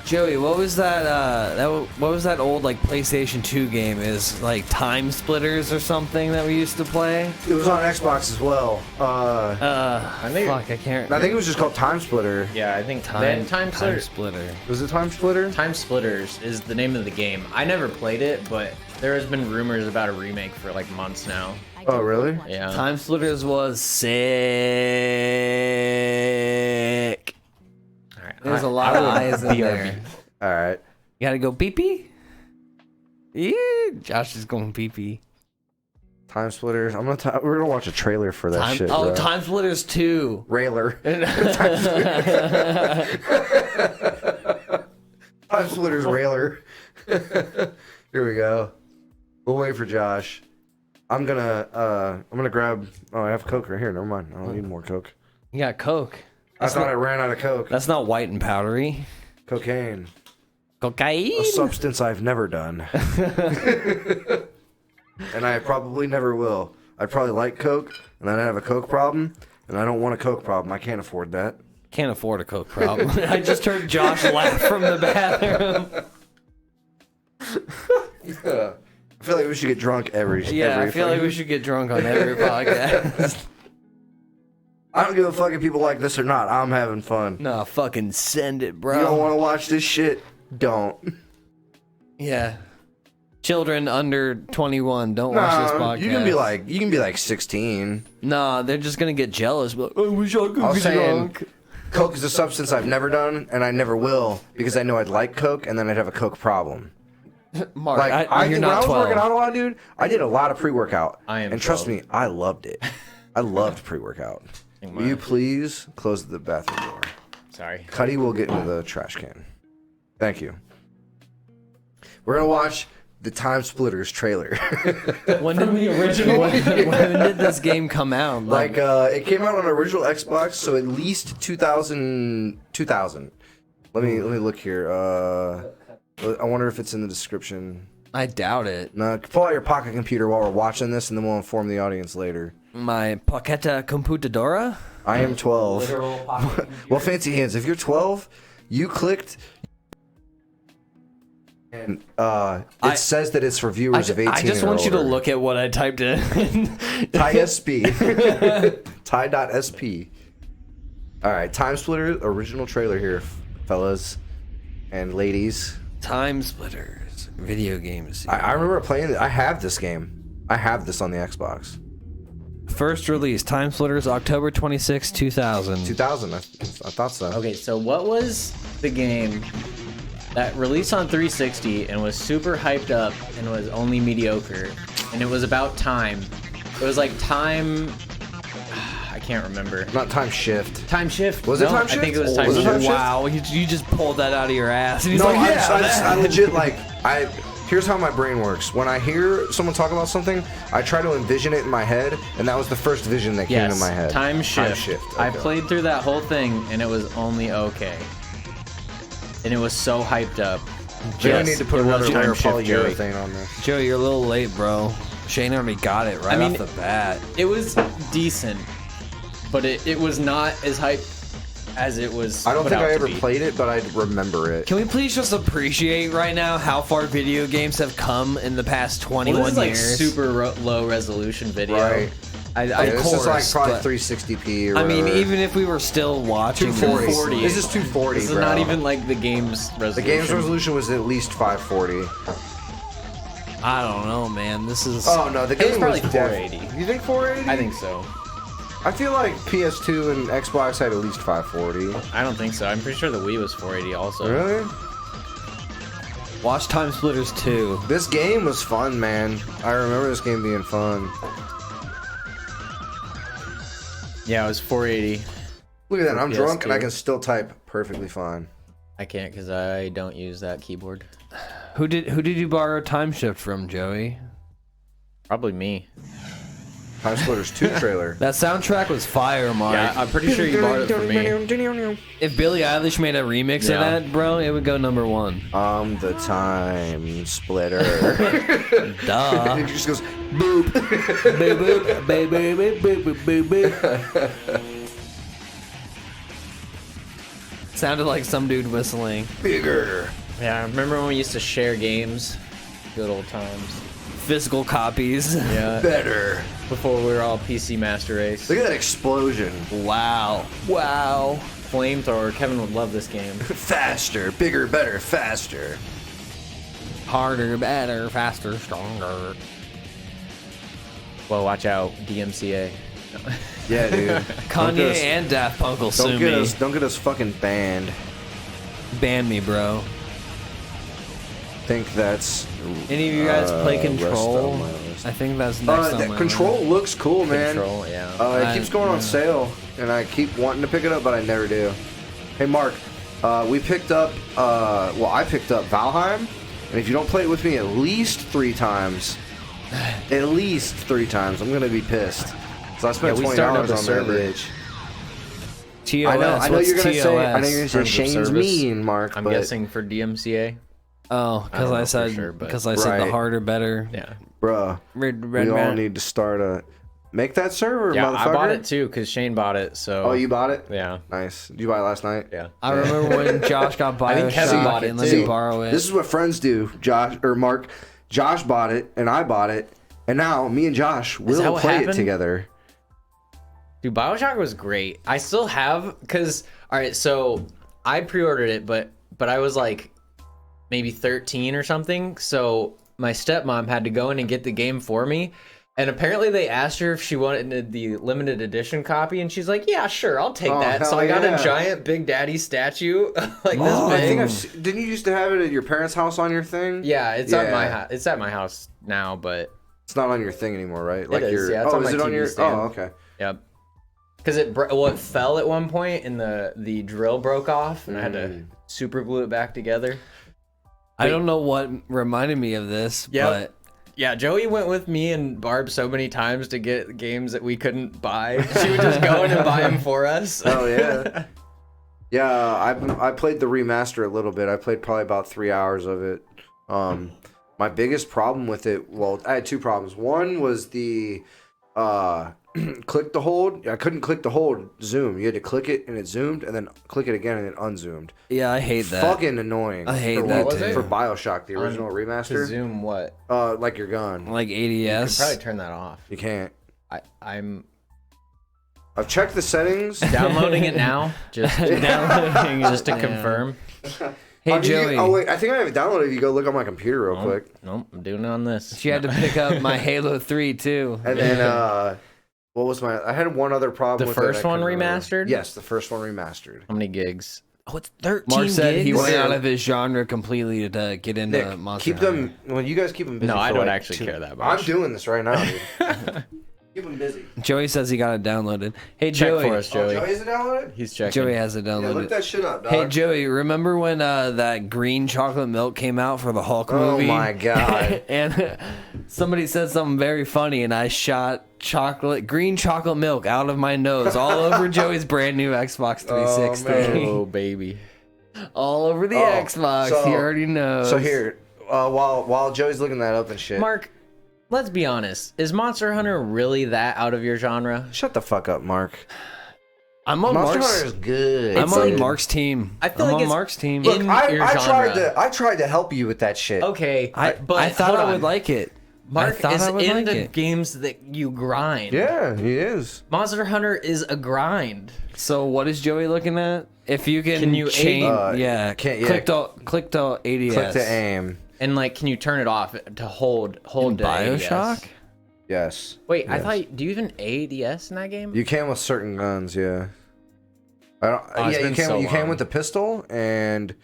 Joey, what was that? What was that old like PlayStation 2 game? Is like Time Splitters or something that we used to play? It was on Xbox as well. I think, Fuck, I can't. I think it was just called Time Splitter. yeah, I think Time Splitter. Splitter. Was it Time Splitter? Time Splitters is the name of the game. I never played it, but there has been rumors about a remake for like months now. Oh, really? Yeah. Time Splitters was sick. All right. There's a lot of eyes in there. All right. You gotta go pee pee. Yeah, Josh is going pee pee. Time Splitters. We're gonna watch a trailer for that shit. Bro. Time Splitters 2. Railer. Time Splitters Railer. Here we go. We'll wait for Josh. I'm gonna grab. Oh, I have Coke right here. Never mind. I don't need more Coke. You got Coke. I thought I ran out of Coke. That's not white and powdery. Cocaine. Cocaine. A substance I've never done. And I probably never will. I'd probably like Coke, and then I have a Coke problem, and I don't want a Coke problem. I can't afford that. Can't afford a Coke problem. I just heard Josh laugh from the bathroom. I feel like we should get drunk every. Yeah, I feel like we should get drunk on every podcast. I don't give a fuck if people like this or not. I'm having fun. No, fucking send it, bro. You don't want to watch this shit? Don't. Yeah. Children under 21 don't watch this podcast. you can be like 16. Nah, they're just gonna get jealous. Be like, I wish I could I was be saying, drunk. Coke is a substance I've never done, and I never will, because I know I'd like Coke, and then I'd have a Coke problem. Mark, Like you're when not I was 12. working out a lot, dude, I did a lot of pre-workout. I am and trust 12. me, I loved it. I loved pre-workout. Will you please close the bathroom door? Sorry. Cuddy will get into the trash can. Thank you. We're gonna watch the Time Splitters trailer. When did we originally? when did this game come out? Like, it came out on original Xbox, so at least 2000. Let me look here. I wonder if it's in the description. I doubt it. No, pull out your pocket computer while we're watching this, and then we'll inform the audience later. My Pocketa Computadora? I am 12. Literal pocket Well, fancy hands. If you're 12, you clicked, and it says that it's for viewers of 18 I just or want you to older. look at what I typed in. TieSP. Tie.sp. All right, Time Splitter original trailer here, fellas and ladies. Time Splitters. Video games. I remember playing it. I have this game. I have this on the Xbox. First release, Time Splitters, October 26, 2000. 2000, I thought so. Okay, so what was the game that released on 360 and was super hyped up and was only mediocre? And it was about time. It was like Time... I can't remember. Not Time Shift. Time Shift. Was it Time I think Shift? it was Time Was it Shift. Time Shift? Wow, you just pulled that out of your ass. And he's No, like, I legit, like, here's how my brain works. When I hear someone talk about something, I try to envision it in my head, and that was the first vision that came Yes, to my head. Time Shift. I okay. played through that whole thing and it was only okay. And it was so hyped up. We Yes, need to put it was another layer Time of Shift, Joey. polyurethane on this. Joey, you're a little late, bro. Shane already got it right off the bat. It was decent, but it was not as hyped as it was. I don't put think out I to ever be. played it, but I remember it. Can we please just appreciate right now how far video games have come in the past 21 Well, this is like years? super low resolution video. Right. I Yeah, this is like course, probably but- 360p or I mean, whatever. even if we were still watching 240. this, This is 240, This is bro. not even like the game's resolution. The game's resolution was at least 540. I don't know, man. This is Oh no, the It was game probably was 480. You think 480? I think so. I feel like PS2 and Xbox had at least 540. I don't think so. I'm pretty sure the Wii was 480 also. Really? watch Time Splitters 2. This game was fun, man. I remember this game being fun. Yeah, it was 480. Look at that, I'm drunk and I PS2. can still type perfectly fine. I can't because I don't use that keyboard. Who did you borrow Time Shift from, Joey? Probably me. Time Splitters 2 trailer. That soundtrack was fire, Mark. Yeah, I'm pretty sure you borrowed it from me. If Billie Eilish made a remix Yeah. of that, bro, it would go number 1. I'm the Time Splitter. Duh. It just goes boop. Boop, boop, boop, boop, boop, boop, boop, boop. Sounded like some dude whistling. Bigger. Yeah, remember when we used to share games? Good old times. Physical copies. Yeah, Better. before we were all PC Master Race. Look at that explosion. Wow. Wow. Flamethrower. Kevin would love this game. Faster, bigger, better, faster. Harder, better, faster, stronger. Well, watch out, DMCA. Yeah, dude. Kanye and Daft Punk will sue me. Don't get us fucking banned. Ban me, bro. Think that's Any of you guys play rest Control? on my list. I think that's next on that my Control looks cool, man. Control, yeah. It keeps going on sale, and I keep wanting to pick it up, but I never do. Hey, Mark, we picked up, I picked up Valheim, and if you don't play it with me at least 3 times, I'm gonna be pissed. So I spent we started $20 up on the that server. bitch. TOS. I know What's you're gonna TOS? say, Terms of Shane's service. mean, Mark. I'm but guessing for DMCA. Oh, I don't because know I for said sure, but- because I said the Right. harder, better. Yeah. bruh, Red, we all need to start make that server, Yeah, motherfucker. I bought it too because Shane bought it. So. Oh, you bought it? Yeah. Nice. Did you buy it last night? Yeah. I remember when Josh got I think Kevin Bioshock bought it and let too. me borrow it. This is what friends do, Josh or Mark. Josh bought it and I bought it, and now me and Josh that will what play it happened? together. Dude, Bioshock was great. I still have because all right, so I pre-ordered it, but I was like maybe 13 or something. So my stepmom had to go in and get the game for me. And apparently they asked her if she wanted the limited edition copy, and she's like, "Yeah, sure, I'll take Oh, that." So hell I got yeah. a giant Big Daddy statue, like Oh, I this think big. didn't you used to have it at your parents' house on your thing? Yeah, it's at my Yeah. house. It's at my house now, but It's not on your thing anymore, right? Like is, your yeah, it's on is my it on TV your stand. Oh, okay. yep. Because it fell at one point, and the drill broke off, and I had to super glue it back together. I don't know what reminded me of this, Yep. but Yeah, Joey went with me and Barb so many times to get games that we couldn't buy. She would just go in and buy them for us. Oh yeah. Yeah, I played the remaster a little bit. I played probably about 3 hours of it. My biggest problem with it, well, I had two problems. One was the click to hold. I couldn't click to hold zoom. You had to click it and it zoomed, and then click it again and it unzoomed. Yeah, I hate that. Fucking annoying. I hate for that what- too. For BioShock, the original remaster. To zoom what? Like your gun. Like You can ADS. probably turn that off. You can't. I'm I've checked the settings. downloading it now, just Downloading it just to now. confirm. Hey, Joey. Oh wait, I think I have it downloaded. If you go look on my computer real quick, Nope, I'm doing it on this. She had to pick up my Halo 3 too. and then what was my? I had one other problem. The with it, first I one couldn't remember. remastered? Yes, the first one remastered. How many gigs? Oh, it's 13 Mark said he gigs? went out of his genre completely to get into Nick, Monster keep Hunter. them. Well, you guys keep them busy. No, I for, don't like, actually care that I'm much. doing this right now, dude. Keep them busy. Joey says he got it downloaded. Hey, Check Joey. for us, Joey. Oh, Joey, is it downloaded? He's checking. Joey has it Yeah, downloaded. look that shit up, dog. Hey, Joey, remember when that green chocolate milk came out for the Hulk Oh movie? my god. And somebody said something very funny, and I shot green chocolate milk out of my nose all over Joey's brand new Xbox 360. Oh, baby. All over the Oh, Xbox. so- He already knows. So here, while Joey's looking that up and shit. Mark, let's be honest. Is Monster Hunter really that out of your genre? Shut the fuck up, Mark. I'm on Monster Mark's. Hunter is good. I'm It's on like- Mark's team. I feel I'm like on it's- Mark's team. Look, Look, in your I tried to help you with that shit. Okay, I thought hold I on. would like it. Mark I thought is I would into like it. games that you grind. Yeah, he is. Monster Hunter is a grind. So what is Joey looking at? If you can you change, yeah. click to ADS. Click to aim. And like, can you turn it off to hold In to ADS? BioShock? Yes. Wait, I Yes. thought. Do you even ADS in that game? You can with certain guns, yeah. I don't. Oh, it's yeah, you been can. so You can long. with the pistol, and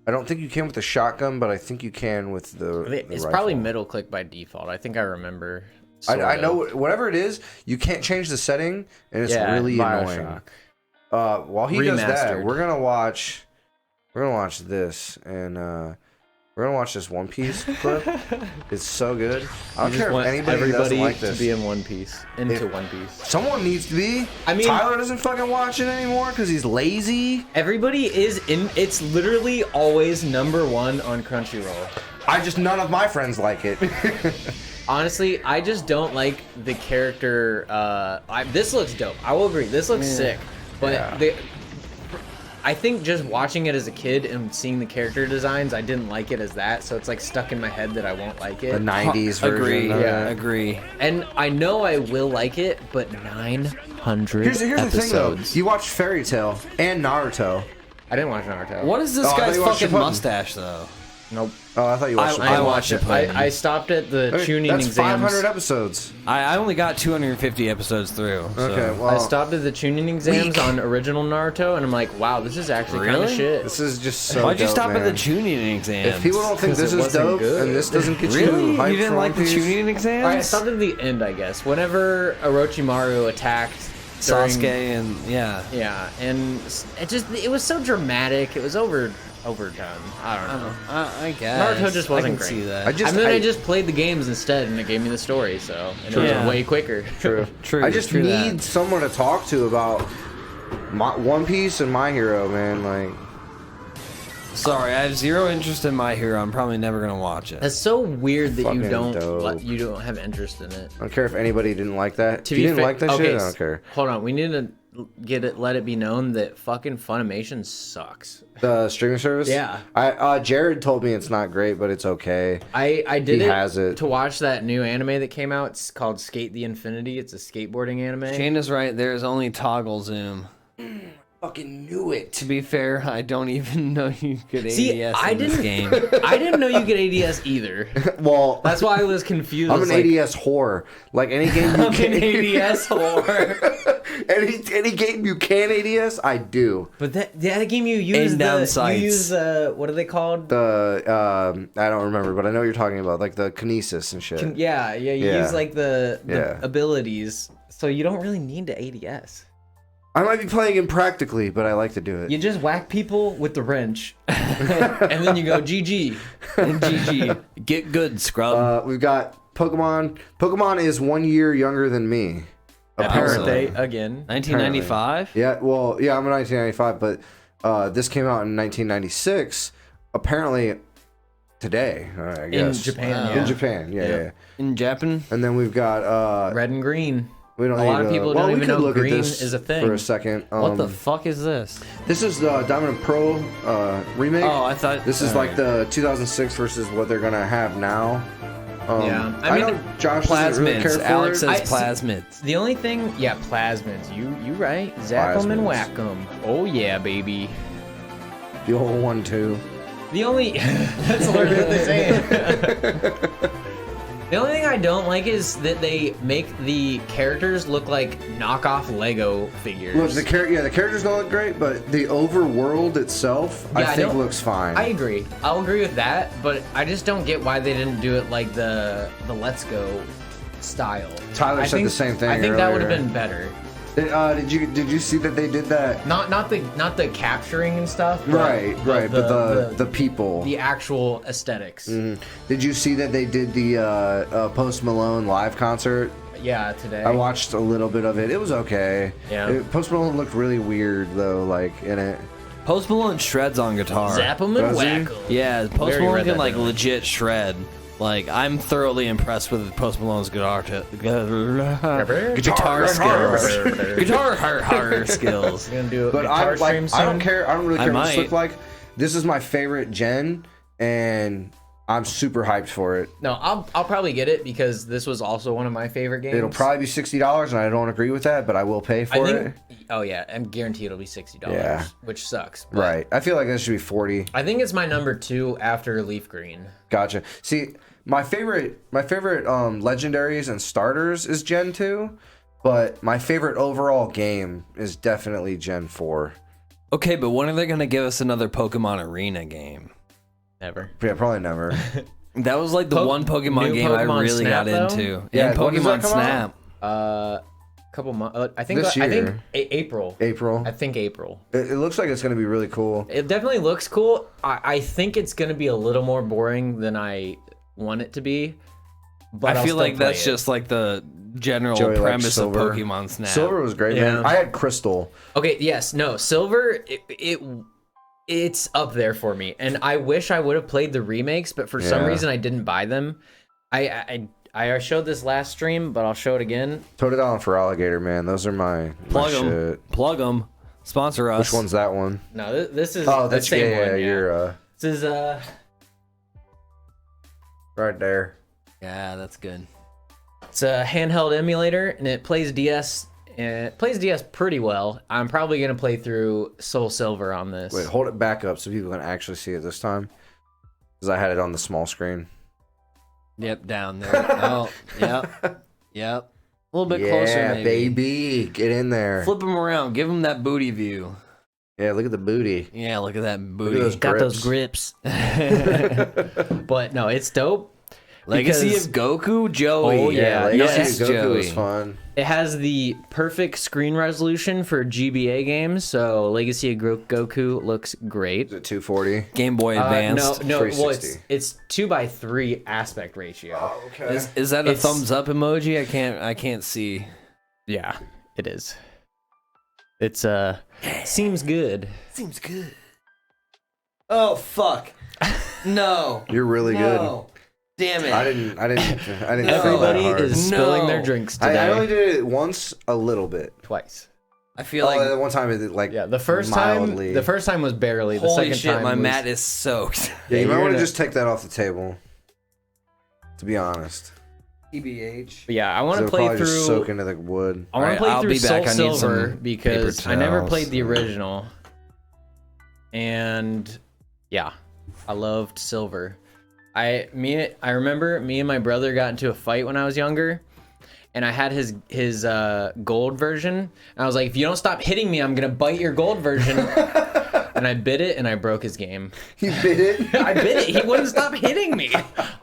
I don't think you can with the shotgun, but I think you can with the. It's rifle. probably middle click by default. I think I remember. I sort know of. whatever it is, you can't change the setting, and it's Yeah, really BioShock. annoying. While he does that, Remastered. we're gonna watch this, and we're gonna watch this One Piece clip. It's so good. I don't You just care if want anybody doesn't everybody like to this. be in One Piece, into One Piece. Someone needs to be. I mean- Tyler doesn't fucking watch it anymore because he's lazy. Everybody is in. It's literally always #1 on Crunchyroll. None of my friends like it. Honestly, I just don't like the character. This looks dope. I will agree. This looks sick. But Yeah. I think just watching it as a kid and seeing the character designs, I didn't like it as that. So it's like stuck in my head that I won't like it. The 90s version. Agree. of Yeah. it. Agree. And I know I will like it, but 900 Here's the thing though. episodes. You watched Fairy Tail and Naruto. I didn't watch Naruto. What is this Oh, I thought guy's you watched fucking Shippuden. mustache though? Nope. Oh, I thought you watched. I Shippuden. watched it. I stopped at the Okay, tuning that's exams. 500 episodes. I only got 250 episodes through. So. Okay, well, I stopped at the tuning exams Weak. on original Naruto, and I'm like, wow, this is actually kind of Really? shit. this is just so. Why'd you dope, stop at man. the tuning exams? If people don't think 'Cause this it is wasn't dope good. and this doesn't get really, you hyped you didn't for like the One Piece, tuning exams? I stopped at the end, I guess. Whenever Orochimaru attacked during- Sasuke and yeah. Yeah, and it was so dramatic. It was overdone. I don't know. I guess. Naruto just wasn't I can great. see that. I just played the games instead, and it gave me the story. So and it Yeah. was way quicker. True. True. I just true that. need someone to talk to about One Piece and My Hero, man. Like, Sorry, I have zero interest in My Hero. I'm probably never gonna watch it. That's so weird that you Fucking don't dope. you don't have interest in it. I don't care if anybody didn't like that. To If you be didn't fa- like that okay, shit, I don't care. Hold on, we need to let it be known that fucking Funimation sucks. The streaming service? Yeah. Jared told me it's not great, but it's okay. I did He it, has it. to watch that new anime that came out. It's called Skate the Infinity. It's a skateboarding anime. Shane is right. There's only toggle zoom. Fucking knew it. To be fair, I don't even know you could ADS See, I in this didn't game. I didn't know you could ADS either. Well, That's why I was confused. I'm I was an like, ADS whore. Like any game you I'm can an ADS whore. any game you can ADS, I do. But that game you use And down you sights. use what are they called? The I don't remember, but I know what you're talking about, like the kinesis and shit. Yeah, you Yeah. use like the Yeah. abilities, so you don't really need to ADS. I might be playing impractically, but I like to do it. You just whack people with the wrench, and then you go GG. And GG. Get good, scrub. We've got Pokemon. Pokemon is 1 year younger than me. Happy Apparently. birthday again. 1995? Yeah, well, yeah, I'm a 1995, but This came out in 1996. Apparently, today, I guess. In Japan, Wow. yeah. In Japan, yeah. In Japan? And then we've got Red and green. we don't A need lot of to- people well, don't we even could know look at green this is a thing. for a second. What the fuck is this? This is the Diamond Pro remake. Oh, I thought This is like the 2006 versus what they're gonna have now. Yeah. I I mean, know Josh doesn't really care plasmids. for Alex it. says plasmids. The only thing, yeah, plasmids. You right. Zap 'em and Plasmids. whack 'em. Oh yeah, baby. The old one too. The only that's literally what they say. The only thing I don't like is that they make the characters look like knockoff Lego figures. Look, the characters don't look great, but the overworld itself, Yeah, I I think don't- looks fine. I agree. I'll agree with that, but I just don't get why they didn't do it like the Let's Go style. Tyler I said think- the same thing I think that would have earlier. been better. Did you see that they did that? Not the capturing and stuff. But Right, but the people. the actual aesthetics. Did you see that they did the Post Malone live concert? Yeah, today. I watched a little bit of it. It was okay. Yeah. Post Malone looked really weird though, like in it. Post Malone shreds on guitar. Zap 'em and Does he? whack 'em. Yeah, We Post already Malone read can that, like didn't we? legit shred. Like I'm thoroughly impressed with Post Malone's guitar skills. Guitar skills. You're gonna do a But guitar stream I don't soon? care. I don't really care what this might. looks like. This is my favorite gen, and I'm super hyped for it. No, I'll probably get it because this was also one of my favorite games. It'll probably be $60, and I don't agree with that, but I will pay I for think. it. Oh yeah, I'm guaranteed it'll be $60. Yeah. Which sucks. but Right. I feel like that should be 40. I think it's my number 2 after Leaf Green. Gotcha. See, my favorite legendaries and starters is Gen 2, but my favorite overall game is definitely Gen 4. Okay, but when are they gonna give us another Pokemon Arena game? Never. Yeah, probably never. That was like the one Pokemon new game I Pokemon really Snap, got though? into. Yeah, and when does that Pokemon come out? Snap. Couple months. I think. This I think year. April. April. I think April. It looks like it's going to be really cool. It definitely looks cool. I think it's gonna be a little more boring than I want it to be. But I I'll feel still like play that's it. just like the general Joey likes premise of Silver. Pokemon Snap. Silver was great, Yeah. man. I had Crystal. Okay, yes, no, Silver, it's up there for me, and I wish I would have played the remakes, but for some Yeah. reason I didn't buy them. I showed this last stream, but I'll show it again. Totodile for Alligator, man. Those are my Plug them. shit. Plug them. Sponsor us. Which one's that one? No, this is Oh, the that's same yeah, one. you're This is right there. Yeah, that's good. it's a handheld emulator, and it plays DS. And it plays DS pretty well. I'm probably gonna play through Soul Silver on this. Wait, hold it back up so people can actually see it this time. Because I had it on the small screen. Yep, down there. Oh, yep. Yep. A little bit closer, Yeah, maybe. baby. Get in there. Flip them around. Give them that booty view. Yeah, look at the booty. Yeah, look at that Look booty. at those Got those grips. But no, it's dope. Legacy because of Goku, Joey. Oh, yeah. Legacy Yes, of Goku Joey. was fun. It has the perfect screen resolution for GBA games, so Legacy of Goku looks great. Is it 240? Game Boy Advance. No, well, 360. it's 2:3 aspect ratio. Okay. Is that a It's- thumbs up emoji? I can't see. Yeah, it is. It's seems good. Seems good. Oh fuck. No. You're really No. Damn it. good. I didn't No. Everybody that hard. is No. spilling their drinks today. I only did it once, a little bit. twice. I feel like One time it did, like, Yeah, the first mildly. time was barely. The holy second shit, time my was, mat is soaked. Yeah, you you're might want to gonna- just take that off the table. To be honest. TBH. But yeah, I want to It'll play probably just soak through. into the wood. I want Alright, to play I'll through be back. Soul I need Silver some because paper I never towels. played the original. And yeah, I loved Silver. I remember me and my brother got into a fight when I was younger, and I had his gold version. And I was like, if you don't stop hitting me, I'm gonna bite your gold version. And I bit it, and I broke his game. You bit it? I bit it. He wouldn't stop hitting me.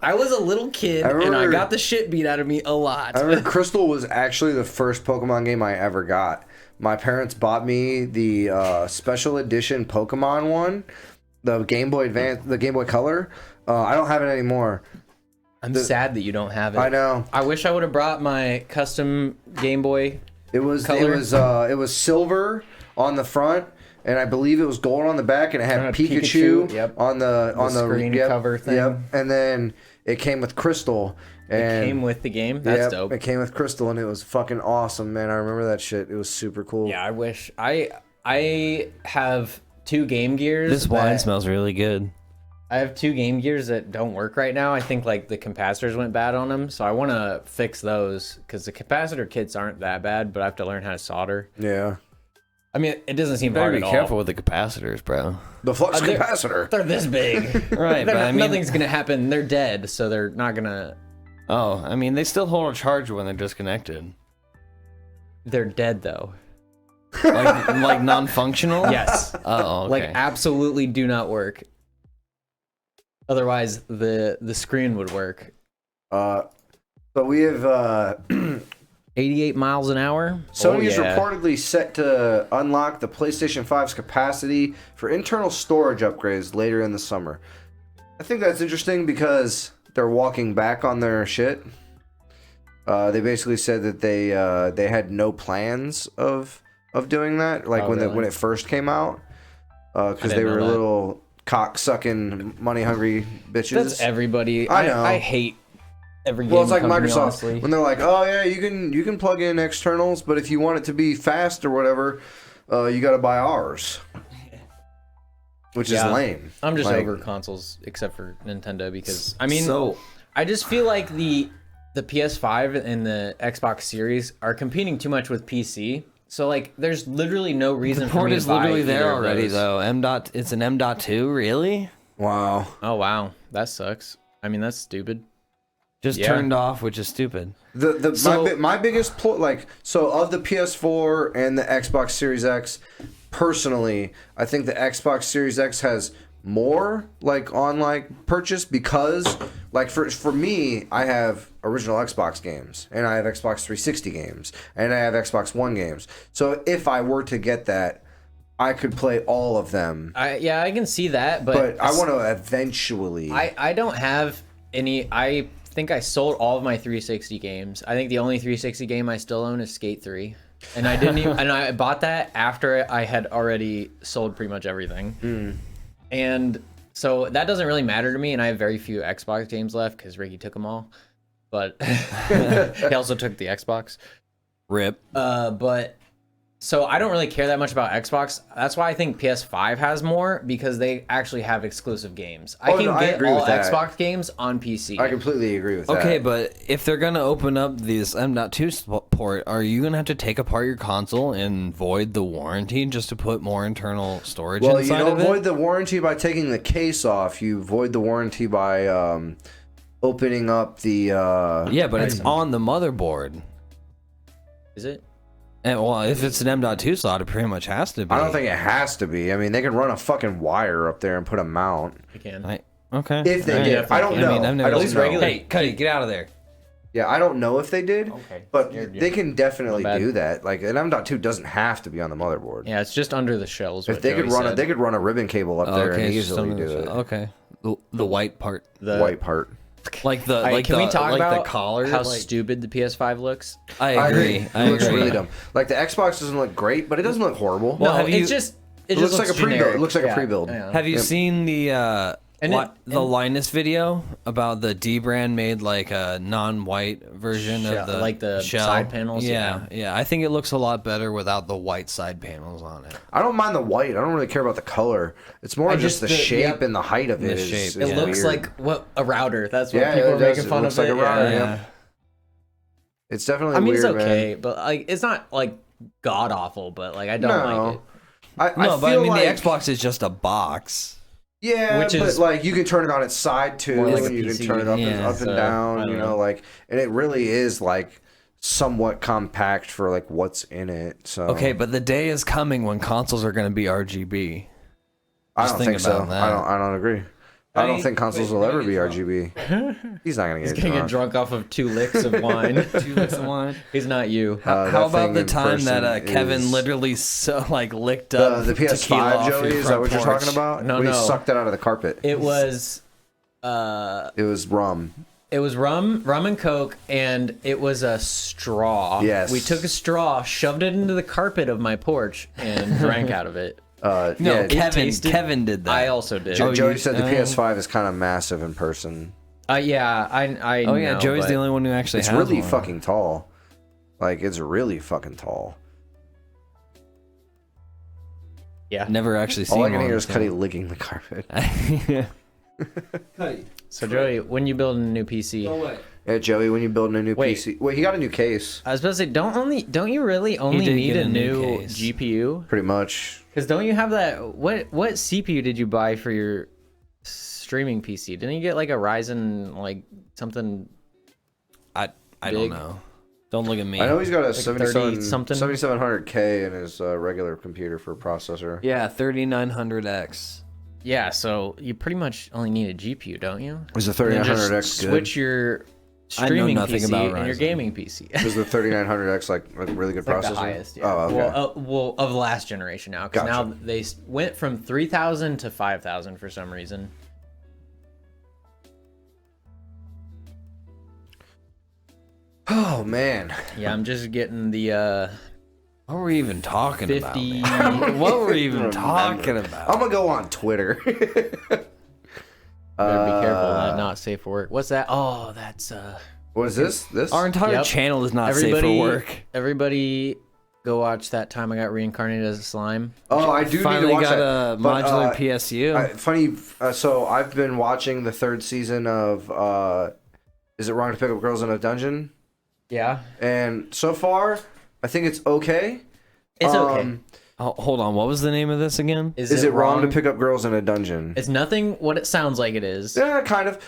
I was a little kid, and I remember- got the shit beat out of me a lot. I remember Crystal was actually the first Pokemon game I ever got. My parents bought me the special edition Pokemon one, the Game Boy Advance, the Game Boy Color. I don't have it anymore. I'm sad that you don't have it. I know. I wish I would have brought my custom Game Boy. It was Color? it was silver on the front, and I believe it was gold on the back, and it had Pikachu, yep. on the screen cover thing. Yep, and then it came with crystal. And it came with the game. That's dope. It came with crystal, and it was fucking awesome, man. I remember that shit. It was super cool. Yeah, I wish I have 2 Game Gears. This wine smells really good. I have 2 Game Gears that don't work right now. I think like the capacitors went bad on them, so I want to fix those because the capacitor kits aren't that bad, but I have to learn how to solder. Yeah. I mean, it doesn't seem Better hard be at all. careful with the capacitors, bro. The flux capacitor. They're this big. Right, but I mean, nothing's gonna happen. They're dead, so they're not gonna. oh, I mean, they still hold a charge when they're disconnected. They're dead though. Like non-functional? Yes. Oh, okay. Like absolutely do not work. Otherwise, the screen would work. So we have 88 miles an hour. Sony is reportedly set to unlock the PlayStation 5's capacity for internal storage upgrades later in the summer. I think that's interesting because they're walking back on their shit. They basically said that they had no plans of doing that, like when it first came out, because they were little cock-sucking, money-hungry bitches. That's everybody. I know. I hate every game. Well, it's like company, Microsoft honestly. when they're like, "Oh yeah, you can plug in externals, but if you want it to be fast or whatever, you got to buy ours," which is lame. I'm just over consoles, except for Nintendo, because I mean, So- I just feel like the PS5 and the Xbox Series are competing too much with PC. So like, there's literally no reason for Port me to is buy literally either there of already, those. though. It's an M.2, really? Wow. Oh wow, that sucks. I mean, that's stupid. Just turned off, which is stupid. My biggest so of the PS4 and the Xbox Series X, personally, I think the Xbox Series X has more purchase because for me, I have original Xbox games and I have Xbox 360 games and I have Xbox One games. So if I were to get that, I could play all of them. I can see that, But I want to eventually. I don't have any. I think I sold all of my 360 games. I think the only 360 game I still own is Skate 3. And I didn't even, and I bought that after I had already sold pretty much everything. And so that doesn't really matter to me, and I have very few Xbox games left because Ricky took them all. But he also took the Xbox. Rip. But so I don't really care that much about Xbox. That's why I think PS5 has more, because they actually have exclusive games. I can get all Xbox games on PC. I completely agree with that. Okay, but if they're gonna open up this M.2 port, are you gonna have to take apart your console and void the warranty just to put more internal storage inside of it? Well, you don't void the warranty by taking the case off. You void the warranty by opening up the... yeah, but it's on the motherboard. Is it? And, well, if it's an M.2 slot, it pretty much has to be. I don't think it has to be. I mean, they can run a fucking wire up there and put a mount. I can. Okay. If they did. I don't know. I mean, I've never I don't seen know. regular. Hey, Cuddy, get out of there. Yeah, I don't know if they did. Okay. But they can definitely do that. Like, an M.2 doesn't have to be on the motherboard. Yeah, it's just under the shells. If they could run a ribbon cable up there and easily do it. Okay. The white part. The white part. Like the can we talk about the collar? how stupid the PS5 looks? I agree. It looks really dumb. Like the Xbox doesn't look great, but it doesn't look horrible. No, have you- it looks just like a pre-build. generic. It looks like a pre-build. Yeah. Have you seen the And Linus video about the D brand made like a non-white version of the like the shell? side panels? Yeah. I think it looks a lot better without the white side panels on it. I don't mind the white. I don't really care about the color. It's more just the shape and the height of it. The shape. It looks weird. like a router. That's what Yeah, people it are does. making It fun looks of. like a router, yeah. It's definitely I mean, weird, it's okay, man. but like, it's not like god awful. But like, I don't like it. But I mean, the Xbox is just a box. Yeah, Which is but like you can turn it on its side too, more like and a you can PC. turn it up Yeah, and so, down. I don't You know. know, like, and it really is like somewhat compact for like what's in it. So Okay, but the day is coming when consoles are going to be RGB. I just don't think think so. about that. I don't agree. I don't think consoles will ever be RGB. He's not gonna get He's gonna get drunk. drunk off of 2 licks of wine. 2 licks of wine. He's not you. How that about thing the in time that person Kevin is- literally licked up The tequila PS5, off Joey? your Is that front what you're porch? talking about? No, When he no. sucked it out of the carpet. It was It was rum. It was rum and coke, and it was a straw. Yes. We took a straw, shoved it into the carpet of my porch, and drank out of it. No, yeah, Kevin did that. I also did. Joey said the PS5 is kind of massive in person. Yeah, I Oh yeah, know, Joey's but the only one who actually It's has really one. fucking tall. Like, it's really fucking tall. Yeah. Never actually seen All I one. can hear is so. Cuddy licking the carpet. So Joey, when you build a new PC, Yeah, Joey, when you building a new Wait. PC... Wait, he got a new case. I was supposed to say, don't you really only did need get a a new new case. GPU? Pretty much. Because don't you have that? What CPU did you buy for your streaming PC? Didn't you get like a Ryzen like something? I don't Big. know. Don't look at me. I know he's got a 30 something? 7700K in his regular computer for processor. Yeah, 3900X. Yeah, so you pretty much only need a GPU, don't you? Is the And then just 3900X good? switch your I know streaming nothing PC about and your Ryzen. gaming PC. Is the 3900X like a really good Like processor? the highest, yeah. Oh, okay. Well, of the last generation now, because Gotcha. now they went from 3,000 to 5,000 for some reason. Oh, man. Yeah, I'm just getting the What were we even talking 50. about? Man? What were we even Remember. talking about? I'm gonna go on Twitter. Better be careful, that not safe for work. What's that? Oh, that's What is this? This? Our entire Yep. channel is not safe for work. Everybody, go watch that time I got reincarnated as a slime. Oh, I do need to Finally watch got that. a But, modular PSU. funny. So I've been watching the third season of. Is it wrong to pick up girls in a dungeon? Yeah, And so far, I think it's okay. it's okay. Oh, hold on. What was the name of this again? Is it wrong to pick up girls in a dungeon? It's nothing what it sounds like it is. Yeah, kind of.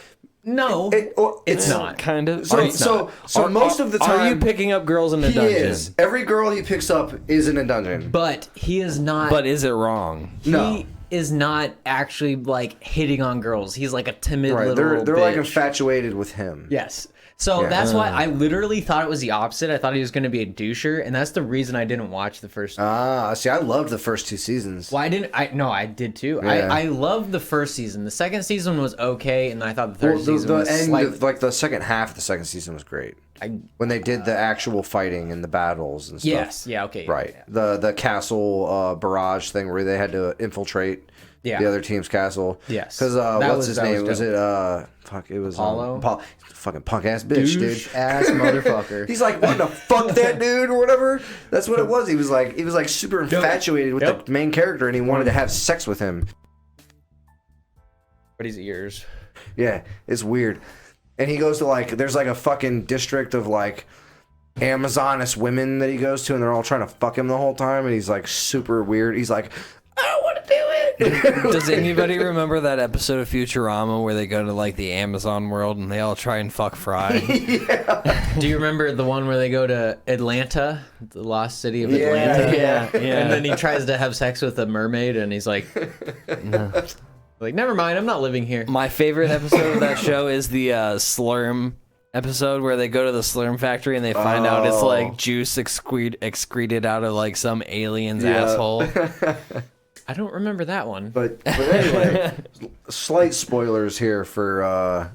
No, Well, it's not. Kind of. So most of the time, Are you picking up girls in a he dungeon? is. Every girl he picks up is in a dungeon. But he is not. But is it wrong? No. He is not actually like hitting on girls. He's like a timid Right, little. they're like bitch. infatuated with him. Yes. So Yeah. that's why I literally thought it was the opposite. I thought he was going to be a doucher, and that's the reason I didn't watch the first. Ah, see, I loved the first two seasons. Well, I didn't. I did too. Yeah. I loved the first season. The second season was okay, and I thought the third Well, season the was end, slightly. of, like the second half of the second season was great. When they did the actual fighting and the battles and stuff. Yes. Yeah. Okay. Right. Yeah. The castle barrage thing where they had to infiltrate Yeah. the other team's castle. Yes. Because That what's was- his that name? was Was dope. it fuck? It was Apollo? Fucking punk ass bitch, dude. Douche ass motherfucker. He's like, what the fuck that dude or whatever. That's what it was. He was like super infatuated with Yep. the main character, and he wanted to have sex with him. But his ears. Yeah, it's weird. And he goes to like, there's like a fucking district of like Amazoness women that he goes to, and they're all trying to fuck him the whole time, and he's like super weird. He's like, I don't want to do it. Does anybody remember that episode of Futurama where they go to like the Amazon world and they all try and fuck Fry? Do you remember the one where they go to Atlanta, the lost city of Yeah, Atlanta? yeah. And then he tries to have sex with a mermaid, and he's like, like, never mind, I'm not living here. My favorite episode of that show is the Slurm episode where they go to the Slurm factory and they find out it's like juice excreted out of like some alien's asshole. I don't remember that one. But anyway, slight spoilers here for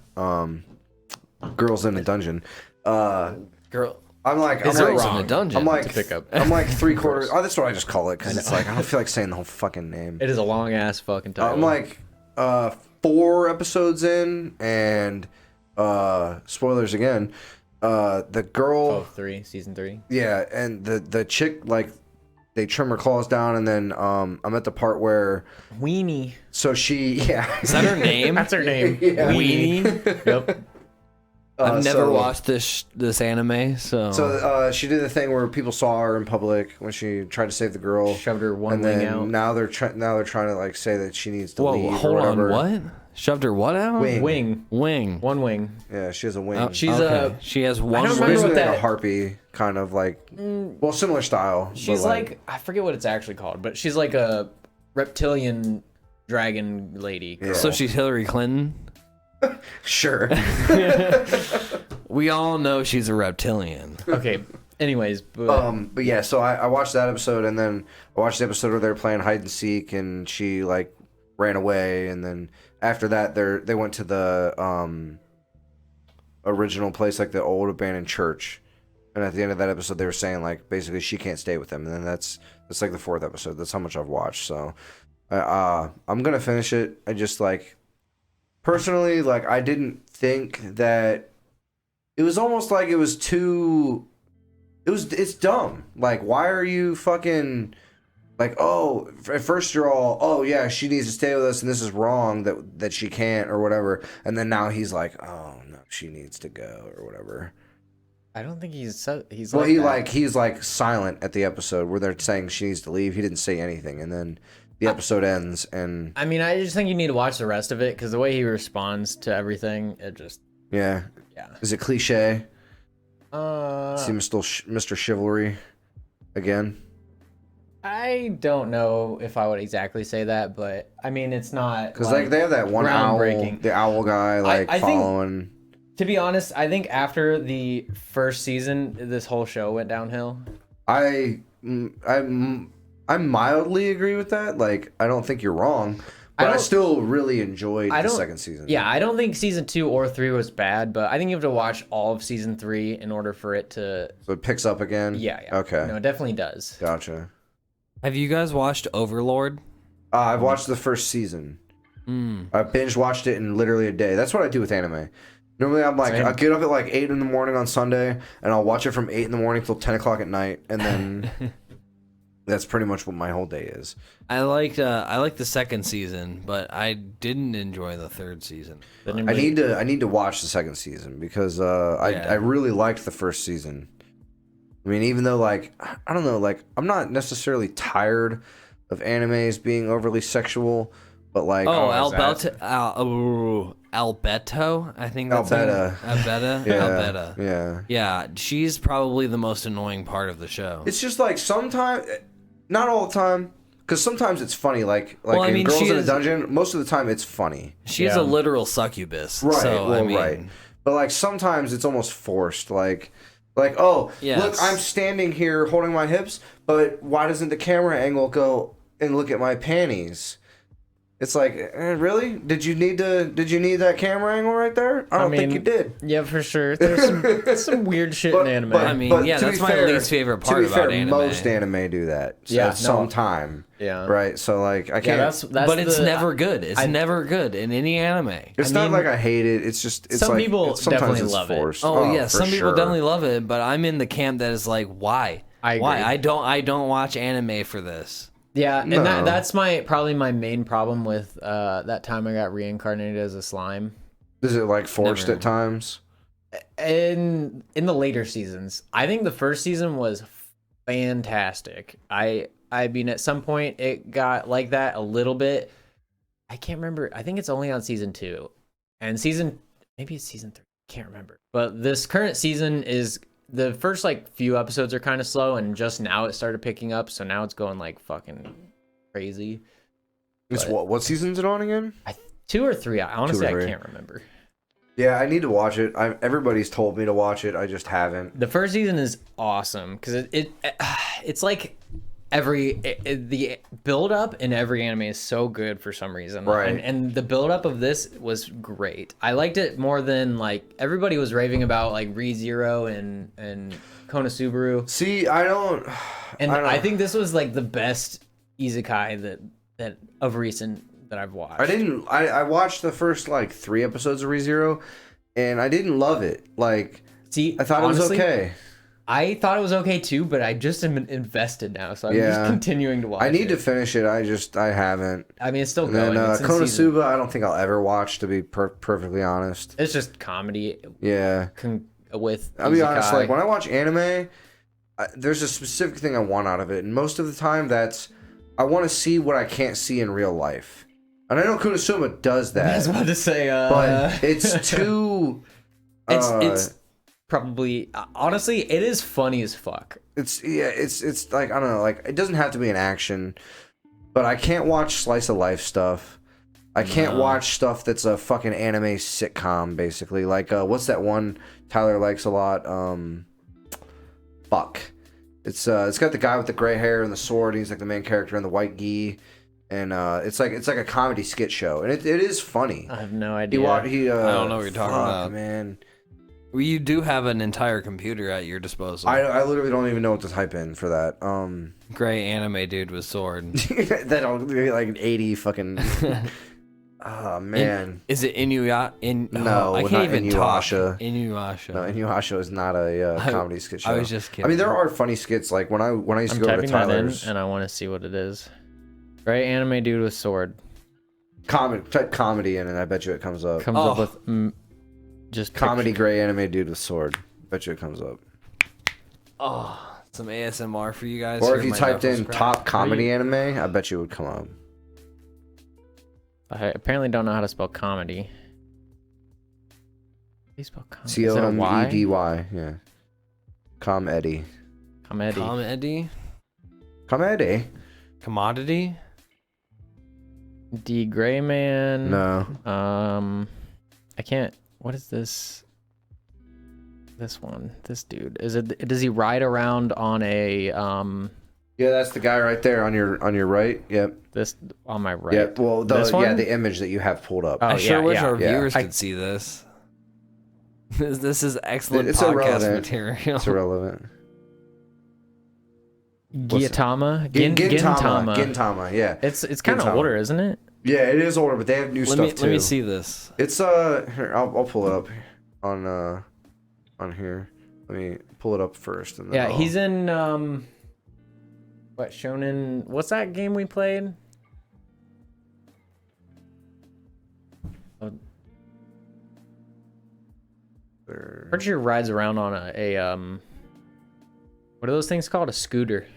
Girls in a Dungeon. Girl, I'm like, is I'm it like, in a dungeon? I'm like, to pick up. I'm like 3/4. Oh, that's what I just call it because it's like I don't feel like saying the whole fucking name. It is a long ass fucking title. I'm like 4 episodes in, and spoilers again. The girl, season 3. yeah, and the chick, like, they trim her claws down, and then I'm at the part where Weenie. so she, yeah, Is that her name? That's her name. Yeah. Weenie. Yep. I've never so- watched this anime, so. So she did the thing where people saw her in public when she tried to save the girl, Shoved her one and wing then out. now they're trying to like say that she needs to Whoa, leave. hold or on, whatever. what? Shoved her what out? Wing. Wing. Wing. One wing. Yeah, she has a wing. Oh, She's okay. She has one don't She's remember wing. what basically like that- a harpy, kind of like, well, similar style. but She's like, I forget what it's actually called, but she's like a reptilian dragon lady girl. So she's Hillary Clinton? sure. We all know she's a reptilian. Okay. Anyways, but But yeah, so I watched that episode, and then I watched the episode where they were playing hide and seek, and she like ran away, and then after that, they went to the original place, like the old abandoned church, And at the end of that episode, they were saying like basically she can't stay with him, and then that's like the 4th episode. That's how much I've watched. So, I'm gonna finish it. I just like personally like I didn't think that it was almost like it was too. It's dumb. Like, why are you fucking like, oh, at first you're all, oh yeah, she needs to stay with us and this is wrong that she can't or whatever. And then now he's like, oh no, she needs to go or whatever. I don't think he's well, like he's like silent at the episode where they're saying she needs to leave. He didn't say anything, and then the episode ends. And I mean, I just think you need to watch the rest of it because the way he responds to everything, it just yeah. Is it cliche? See Mr. Chivalry again. I don't know if I would exactly say that, but I mean, it's not because like they have that one owl, the owl guy, like following. To be honest, I think after the first season, this whole show went downhill. I mildly agree with that. Like, I don't think you're wrong, but I still really enjoyed the second season. Yeah, I don't think season 2 or 3 was bad, but I think you have to watch all of season 3 in order for it to. So it picks up again. Yeah. Okay. No, it definitely does. Gotcha. Have you guys watched Overlord? I've watched the first season. I binge watched it in literally a day. That's what I do with anime. Normally, I'm like, I'll get up at like 8 in the morning on Sunday, and I'll watch it from 8 in the morning till 10 o'clock at night, and then that's pretty much what my whole day is. I liked the second season, but I didn't enjoy the third season. I need to watch the second season because I really liked the first season. I mean, even though like I don't know, like I'm not necessarily tired of animes being overly sexual, but like Albeto, I think that's Albetta. Yeah, she's probably the most annoying part of the show. It's just like sometimes, not all the time, because sometimes it's funny. Like in Girls in a Dungeon, most of the time it's funny. She is a literal succubus, right? So, well, right. But like sometimes it's almost forced. Like oh, look, I'm standing here holding my hips, but why doesn't the camera angle go and look at my panties? It's like, really? Did you need that camera angle right there? I don't think you did. Yeah, for sure. There's some weird shit in anime. But that's my least favorite part about anime. Most anime do that. So yeah, sometime. Yeah. Right. So like, I can't. That's but it's never good. It's never good in any anime. It's not like I hate it. It's just some like, people definitely love forced. it. Oh yeah, some people definitely love it. But I'm in the camp that is like, why? Why? I don't watch anime for this. Yeah, and that's probably my main problem with that time I got reincarnated as a slime. Is it like forced at times? In the later seasons, I think the first season was fantastic. I mean, at some point it got like that a little bit. I can't remember. I think it's only on season 2, and maybe it's season 3. Can't remember. But this current season is. The first like few episodes are kind of slow, and just now it started picking up. So now it's going like fucking crazy. It's what season's it on again? 2 or 3. Honestly, I can't remember. Yeah, I need to watch it. Everybody's told me to watch it. I just haven't. The first season is awesome because it's like the build up in every anime is so good for some reason, right? And the build up of this was great. I liked it more than like everybody was raving about like ReZero and Konosubaru. See, I don't. I think this was like the best isekai that of recent that I've watched. I watched the first like 3 episodes of ReZero, and I didn't love it. Like, see, I thought honestly, it was okay. I thought it was okay too, but I just am invested now, so I'm just continuing to watch it. I need to finish it. I haven't. I mean, it's still going. And Konosuba, I don't think I'll ever watch, to be perfectly honest. It's just comedy. Yeah. With I'll be honest, like when I watch anime, there's a specific thing I want out of it, and most of the time that's I want to see what I can't see in real life. And I know Konosuba does that. I was about to say, but it's too. It's probably honestly it is funny as fuck. It's like I don't know, like it doesn't have to be an action, but I can't watch slice of life stuff. I can't watch stuff that's a fucking anime sitcom basically. Like what's that one Tyler likes a lot? Fuck. It's got the guy with the gray hair and the sword, and he's like the main character in the white gi. And it's like a comedy skit show, and it is funny. I have no idea. I don't know what you're talking about, man. Well, you do have an entire computer at your disposal. I literally don't even know what to type in for that. Gray anime dude with sword. That'll be like an 80 fucking. Oh man. Is it Inuyasha? No, I not can't even talk. Inuyasha. Inuyasha. No, Inuyasha is not a comedy skit show. I was just kidding. I mean, there are funny skits. Like when I used to go to typing that in, Tyler's. and I want to see what it is. Right, anime dude with sword. Type comedy in, and I bet you it comes up. Comes up with just Comedy gray anime dude with sword. Bet you it comes up. Oh, some ASMR for you guys. Or Hear if you my typed in knuckles crack. top comedy anime, I bet you it would come up. I apparently don't know how to spell comedy. How do you spell comedy? Is it a Y? COMEDY. Yeah. Comedy. Comedy. Comedy? Comedy. Commodity? D Gray Man. No. I can't. What is this? This one. This dude. Is it? Does he ride around on a Yeah, that's the guy right there on your right. Yep. This on my right. Yep. Well, This one? the image that you have pulled up. Oh, I sure wish our yeah. viewers could see this. This is excellent It's podcast irrelevant. material. It's irrelevant. Gintama. Gintama. Gintama. Gintama. Yeah. It's kind of Gintama. older, isn't it? Yeah, it is older, but they have new stuff too. Let me see this. It's here, I'll pull it up on here. Let me pull it up first. And then Yeah, he's in what Shonen? What's that game we played? Pretty sure rides around on a what are those things called? A scooter.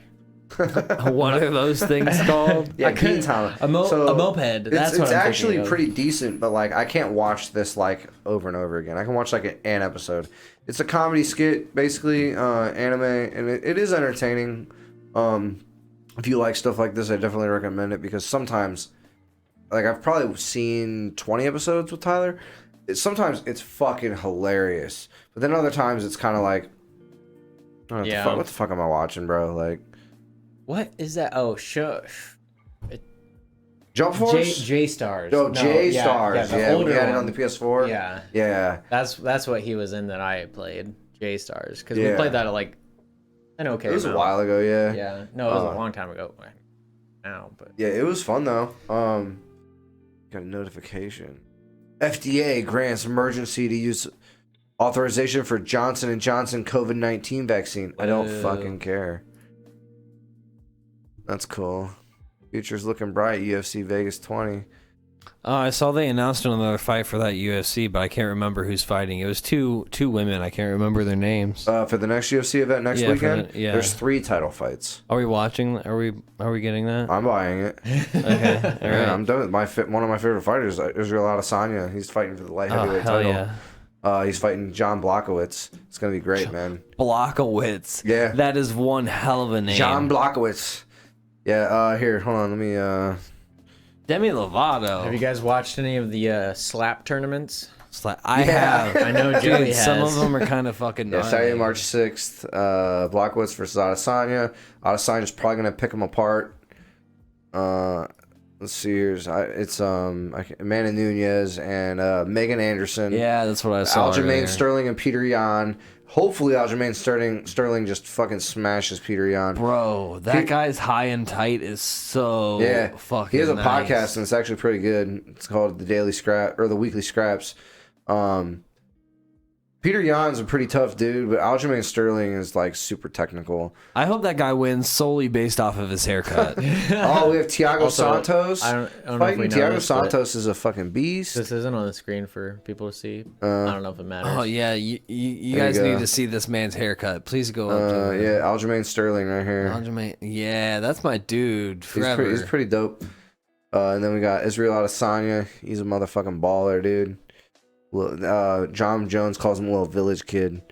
What are those things called? Yeah, I couldn't- Gintama. a moped. That's it's what I'm actually thinking of. pretty decent, but like I can't watch this like over and over again. I can watch like an episode. It's a comedy skit, basically, anime, and it is entertaining. If you like stuff like this, I definitely recommend it because sometimes, like I've probably seen 20 episodes with Tyler. Sometimes it's fucking hilarious, but then other times it's kind of like, what the fuck am I watching, bro? Like, What is that? Oh, Jump Force? J Stars. Oh, No, J yeah, Stars. the Yeah, we older had it one. on the PS4. Yeah, Yeah. that's what he was in that I played. J Stars, because we Yeah. played that at like an okay. It was a amount. while ago, yeah. Yeah, no, it was a long time ago. Now, but Yeah, it was fun though. Got a notification. FDA grants emergency to use authorization for Johnson & Johnson COVID-19 vaccine. I don't fucking care. That's cool. Future's looking bright. UFC Vegas 20. I saw they announced another fight for that UFC, but I can't remember who's fighting. It was two women. I can't remember their names. For the next UFC event next Yeah, for weekend, the- yeah. there's 3 title fights. Are we watching? Are we getting that? I'm buying it. Okay, all right. Yeah, I'm done with one of my favorite fighters, Israel Adesanya. He's fighting for the light Oh, heavyweight hell title. yeah. He's fighting John Blockowitz. It's gonna be great, man. Blockowitz. Yeah. That is one hell of a name. John Blockowitz. Yeah, here, hold on, let me Demi Lovato. have you guys watched any of the slap tournaments? I have. I know Joey Dude, has. some of them are kind of fucking Yeah, gnarly. Saturday, March 6th, Blockowitz versus Adesanya. Adesanya's probably gonna pick him apart. Let's see here. It's Amanda Nunez and Megan Anderson. Yeah, that's what I saw. Aljamain earlier. Sterling and Peter Yan. Hopefully Aljamain Sterling just fucking smashes Peter Yan. Bro, that guy's high and tight is so fucking he has a nice. podcast and it's actually pretty good. It's called the Daily Scrap or the Weekly Scraps. Peter Yan's a pretty tough dude, but Aljamain Sterling is like super technical. I hope that guy wins solely based off of his haircut. Oh, we have Thiago Also, Santos. I don't know if fighting. we know Thiago this, but Santos is a fucking beast. This isn't on the screen for people to see. I don't know if it matters. Oh yeah, you There guys you go. need to see this man's haircut. Please go up to him. Yeah, Aljamain Sterling right here. Aljamain. Yeah, that's my dude. He's Forever. he's pretty dope. And then we got Israel Adesanya. He's a motherfucking baller, dude. John Jones calls him a little village kid.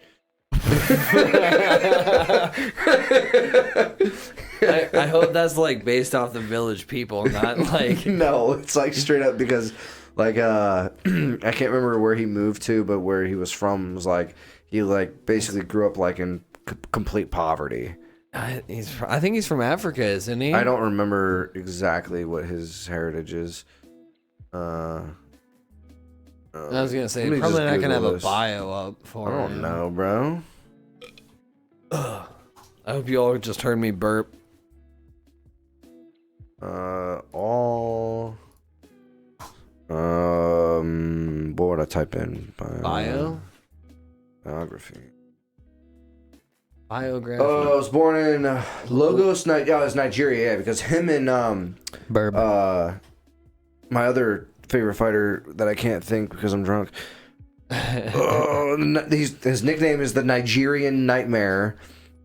I hope that's like based off the village people, not like. No, it's like straight up because, like, I can't remember where he moved to, but where he was from was like he like basically grew up like in complete poverty. I think he's from Africa, isn't he? I don't remember exactly what his heritage is. I was gonna say, Let me probably just not gonna have Google a this. bio up for I him. don't know, bro. I hope you all just heard me burp. All. What would I type in? Bio? Biography. Biography. I was born in Lagos, it's Nigeria, yeah, because him and burp. my other favorite fighter that I can't think because I'm drunk. His nickname is the Nigerian Nightmare.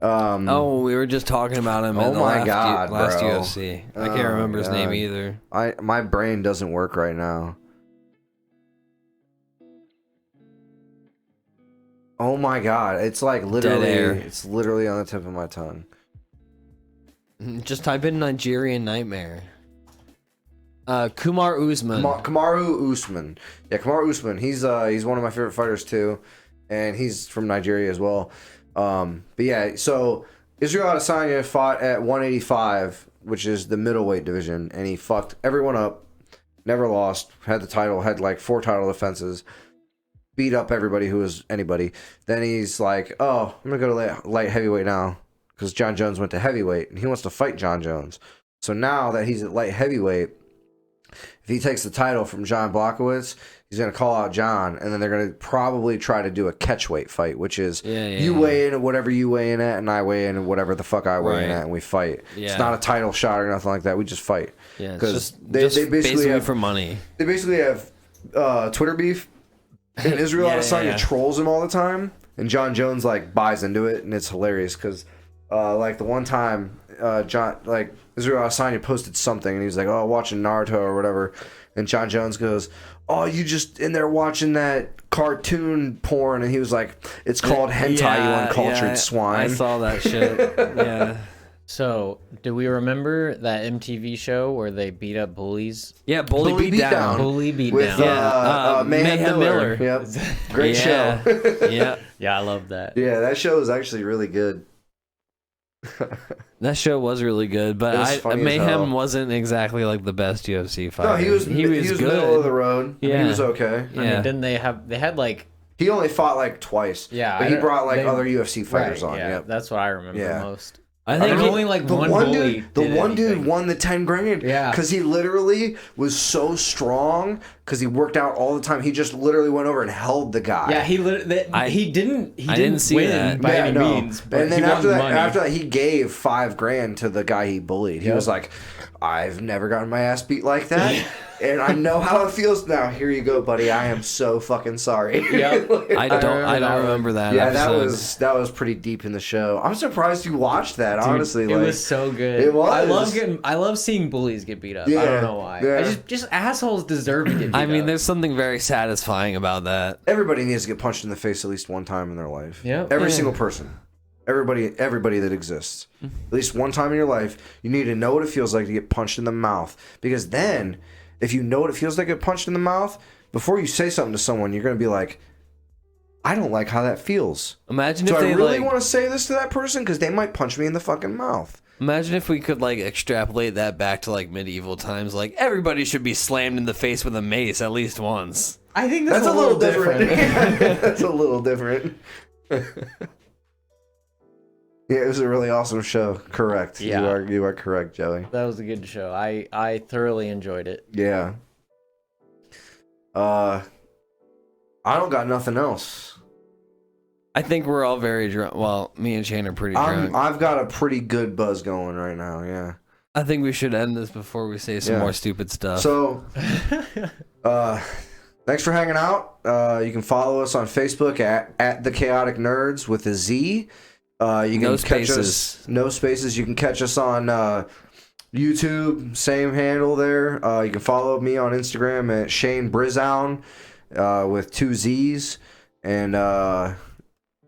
We were just talking about him in the my last, God, last bro. UFC. I can't remember his name either. My brain doesn't work right now. Oh my God, it's like literally, air. it's literally on the tip of my tongue. Just type in Nigerian Nightmare. Kumar Usman. Kamaru Usman. Yeah, Kamaru Usman. He's one of my favorite fighters too, and he's from Nigeria as well. But yeah, so Israel Adesanya fought at 185, which is the middleweight division, and he fucked everyone up. Never lost. Had the title. Had like 4 title defenses. Beat up everybody who was anybody. Then he's like, oh, I'm gonna go to light heavyweight now because John Jones went to heavyweight, and he wants to fight John Jones. So now that he's at light heavyweight, if he takes the title from John Blachowicz, he's going to call out John, and then they're going to probably try to do a catchweight fight, which is you weigh in at whatever you weigh in at, and I weigh in at whatever the fuck I weigh in at, and we fight. Yeah. It's not a title shot or nothing like that. We just fight. Yeah, because they basically have, have for money. They basically have Twitter beef, and Israel Adesanya trolls him all the time, and John Jones like buys into it, and it's hilarious because like the one time Israel Adesanya posted something, and he was like, oh, watching Naruto or whatever, and John Jones goes, oh, you just in there watching that cartoon porn, and he was like, it's called hentai, you uncultured swine. I saw that shit. Yeah. So, do we remember that MTV show where they beat up bullies? Yeah, Bully Beat Down. Bully Beat With Down. Mayhem Miller. Yep. Great show. Yeah. Yeah, I love that. Yeah, that show is actually really good. That show was really good, but Mayhem wasn't exactly like the best UFC fighter. No, he was good. middle of the road. Yeah. He was okay. Yeah. I mean, didn't they had like... He only fought like twice. Yeah. But he brought like other UFC fighters on. Yeah, Yep. that's what I remember most. I think only like the one dude, dude won the 10 grand. Yeah. Because he literally was so strong because he worked out all the time. He just literally went over and held the guy. Yeah, he didn't see win that. by any means. But And then he after won money. that, he gave $5 grand to the guy he bullied. He was like, I've never gotten my ass beat like that. And I know how it feels now. Here you go, buddy. I am so fucking sorry. Yep. I don't remember that. Yeah, episode. that was pretty deep in the show. I'm surprised you watched that. Dude, honestly, it was so good. It was. I love seeing bullies get beat up. Yeah, I don't know why. yeah. Just assholes deserve to get beat up. I mean, there's something very satisfying about that. Everybody needs to get punched in the face at least one time in their life. Yep. Every single person. Everybody that exists. At least one time in your life, you need to know what it feels like to get punched in the mouth. Because then, if you know what it feels like to get punched in the mouth, before you say something to someone, you're going to be like, I don't like how that feels. Imagine Do if I they really want to say this to that person? Because they might punch me in the fucking mouth. Imagine if we could like extrapolate that back to like medieval times. Like everybody should be slammed in the face with a mace at least once. I think that's a little different. That's a little different. Yeah, it was a really awesome show. Correct. Yeah. You are correct, Joey. That was a good show. I thoroughly enjoyed it. Yeah. I don't got nothing else. I think we're all very drunk. Well, me and Shane are pretty drunk. I've got a pretty good buzz going right now, yeah. I think we should end this before we say some more stupid stuff. So, thanks for hanging out. You can follow us on Facebook at TheChaoticNerdz with a Z. You can catch us. No spaces. You can catch us on YouTube. Same handle there. You can follow me on Instagram at Shane Brizown with 2 Z's. And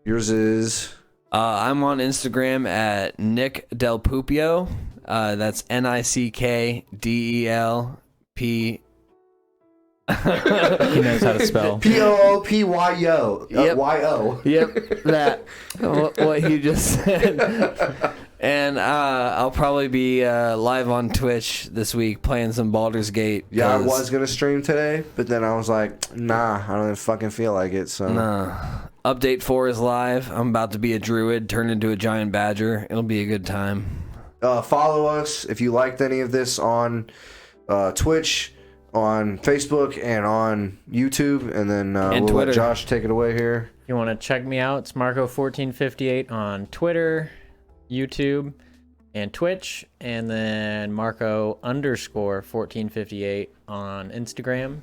yours is? I'm on Instagram at Nick Del Pupio. That's NickDelp. He knows how to spell. Poopyo. Yep. Y-O. Yep, that. What he just said. And I'll probably be live on Twitch this week playing some Baldur's Gate. Yeah, I was going to stream today, but then I was like, nah, I don't even fucking feel like it. So Nah. Update 4 is live. I'm about to be a druid turned into a giant badger. It'll be a good time. Follow us if you liked any of this on Twitch, on Facebook, and on YouTube. And then we'll Twitter. let Josh take it away here. If you want to check me out, it's Marco1458 on Twitter, YouTube, and Twitch, and then Marco_1458 on Instagram,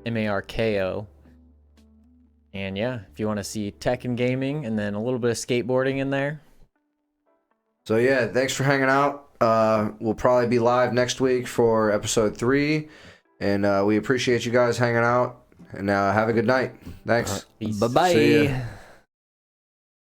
MARKO. And yeah, if you want to see tech and gaming, and then a little bit of skateboarding in there. So yeah, thanks for hanging out. We'll probably be live next week for episode 3, and we appreciate you guys hanging out. And have a good night. Thanks. Peace. Bye-bye. See ya.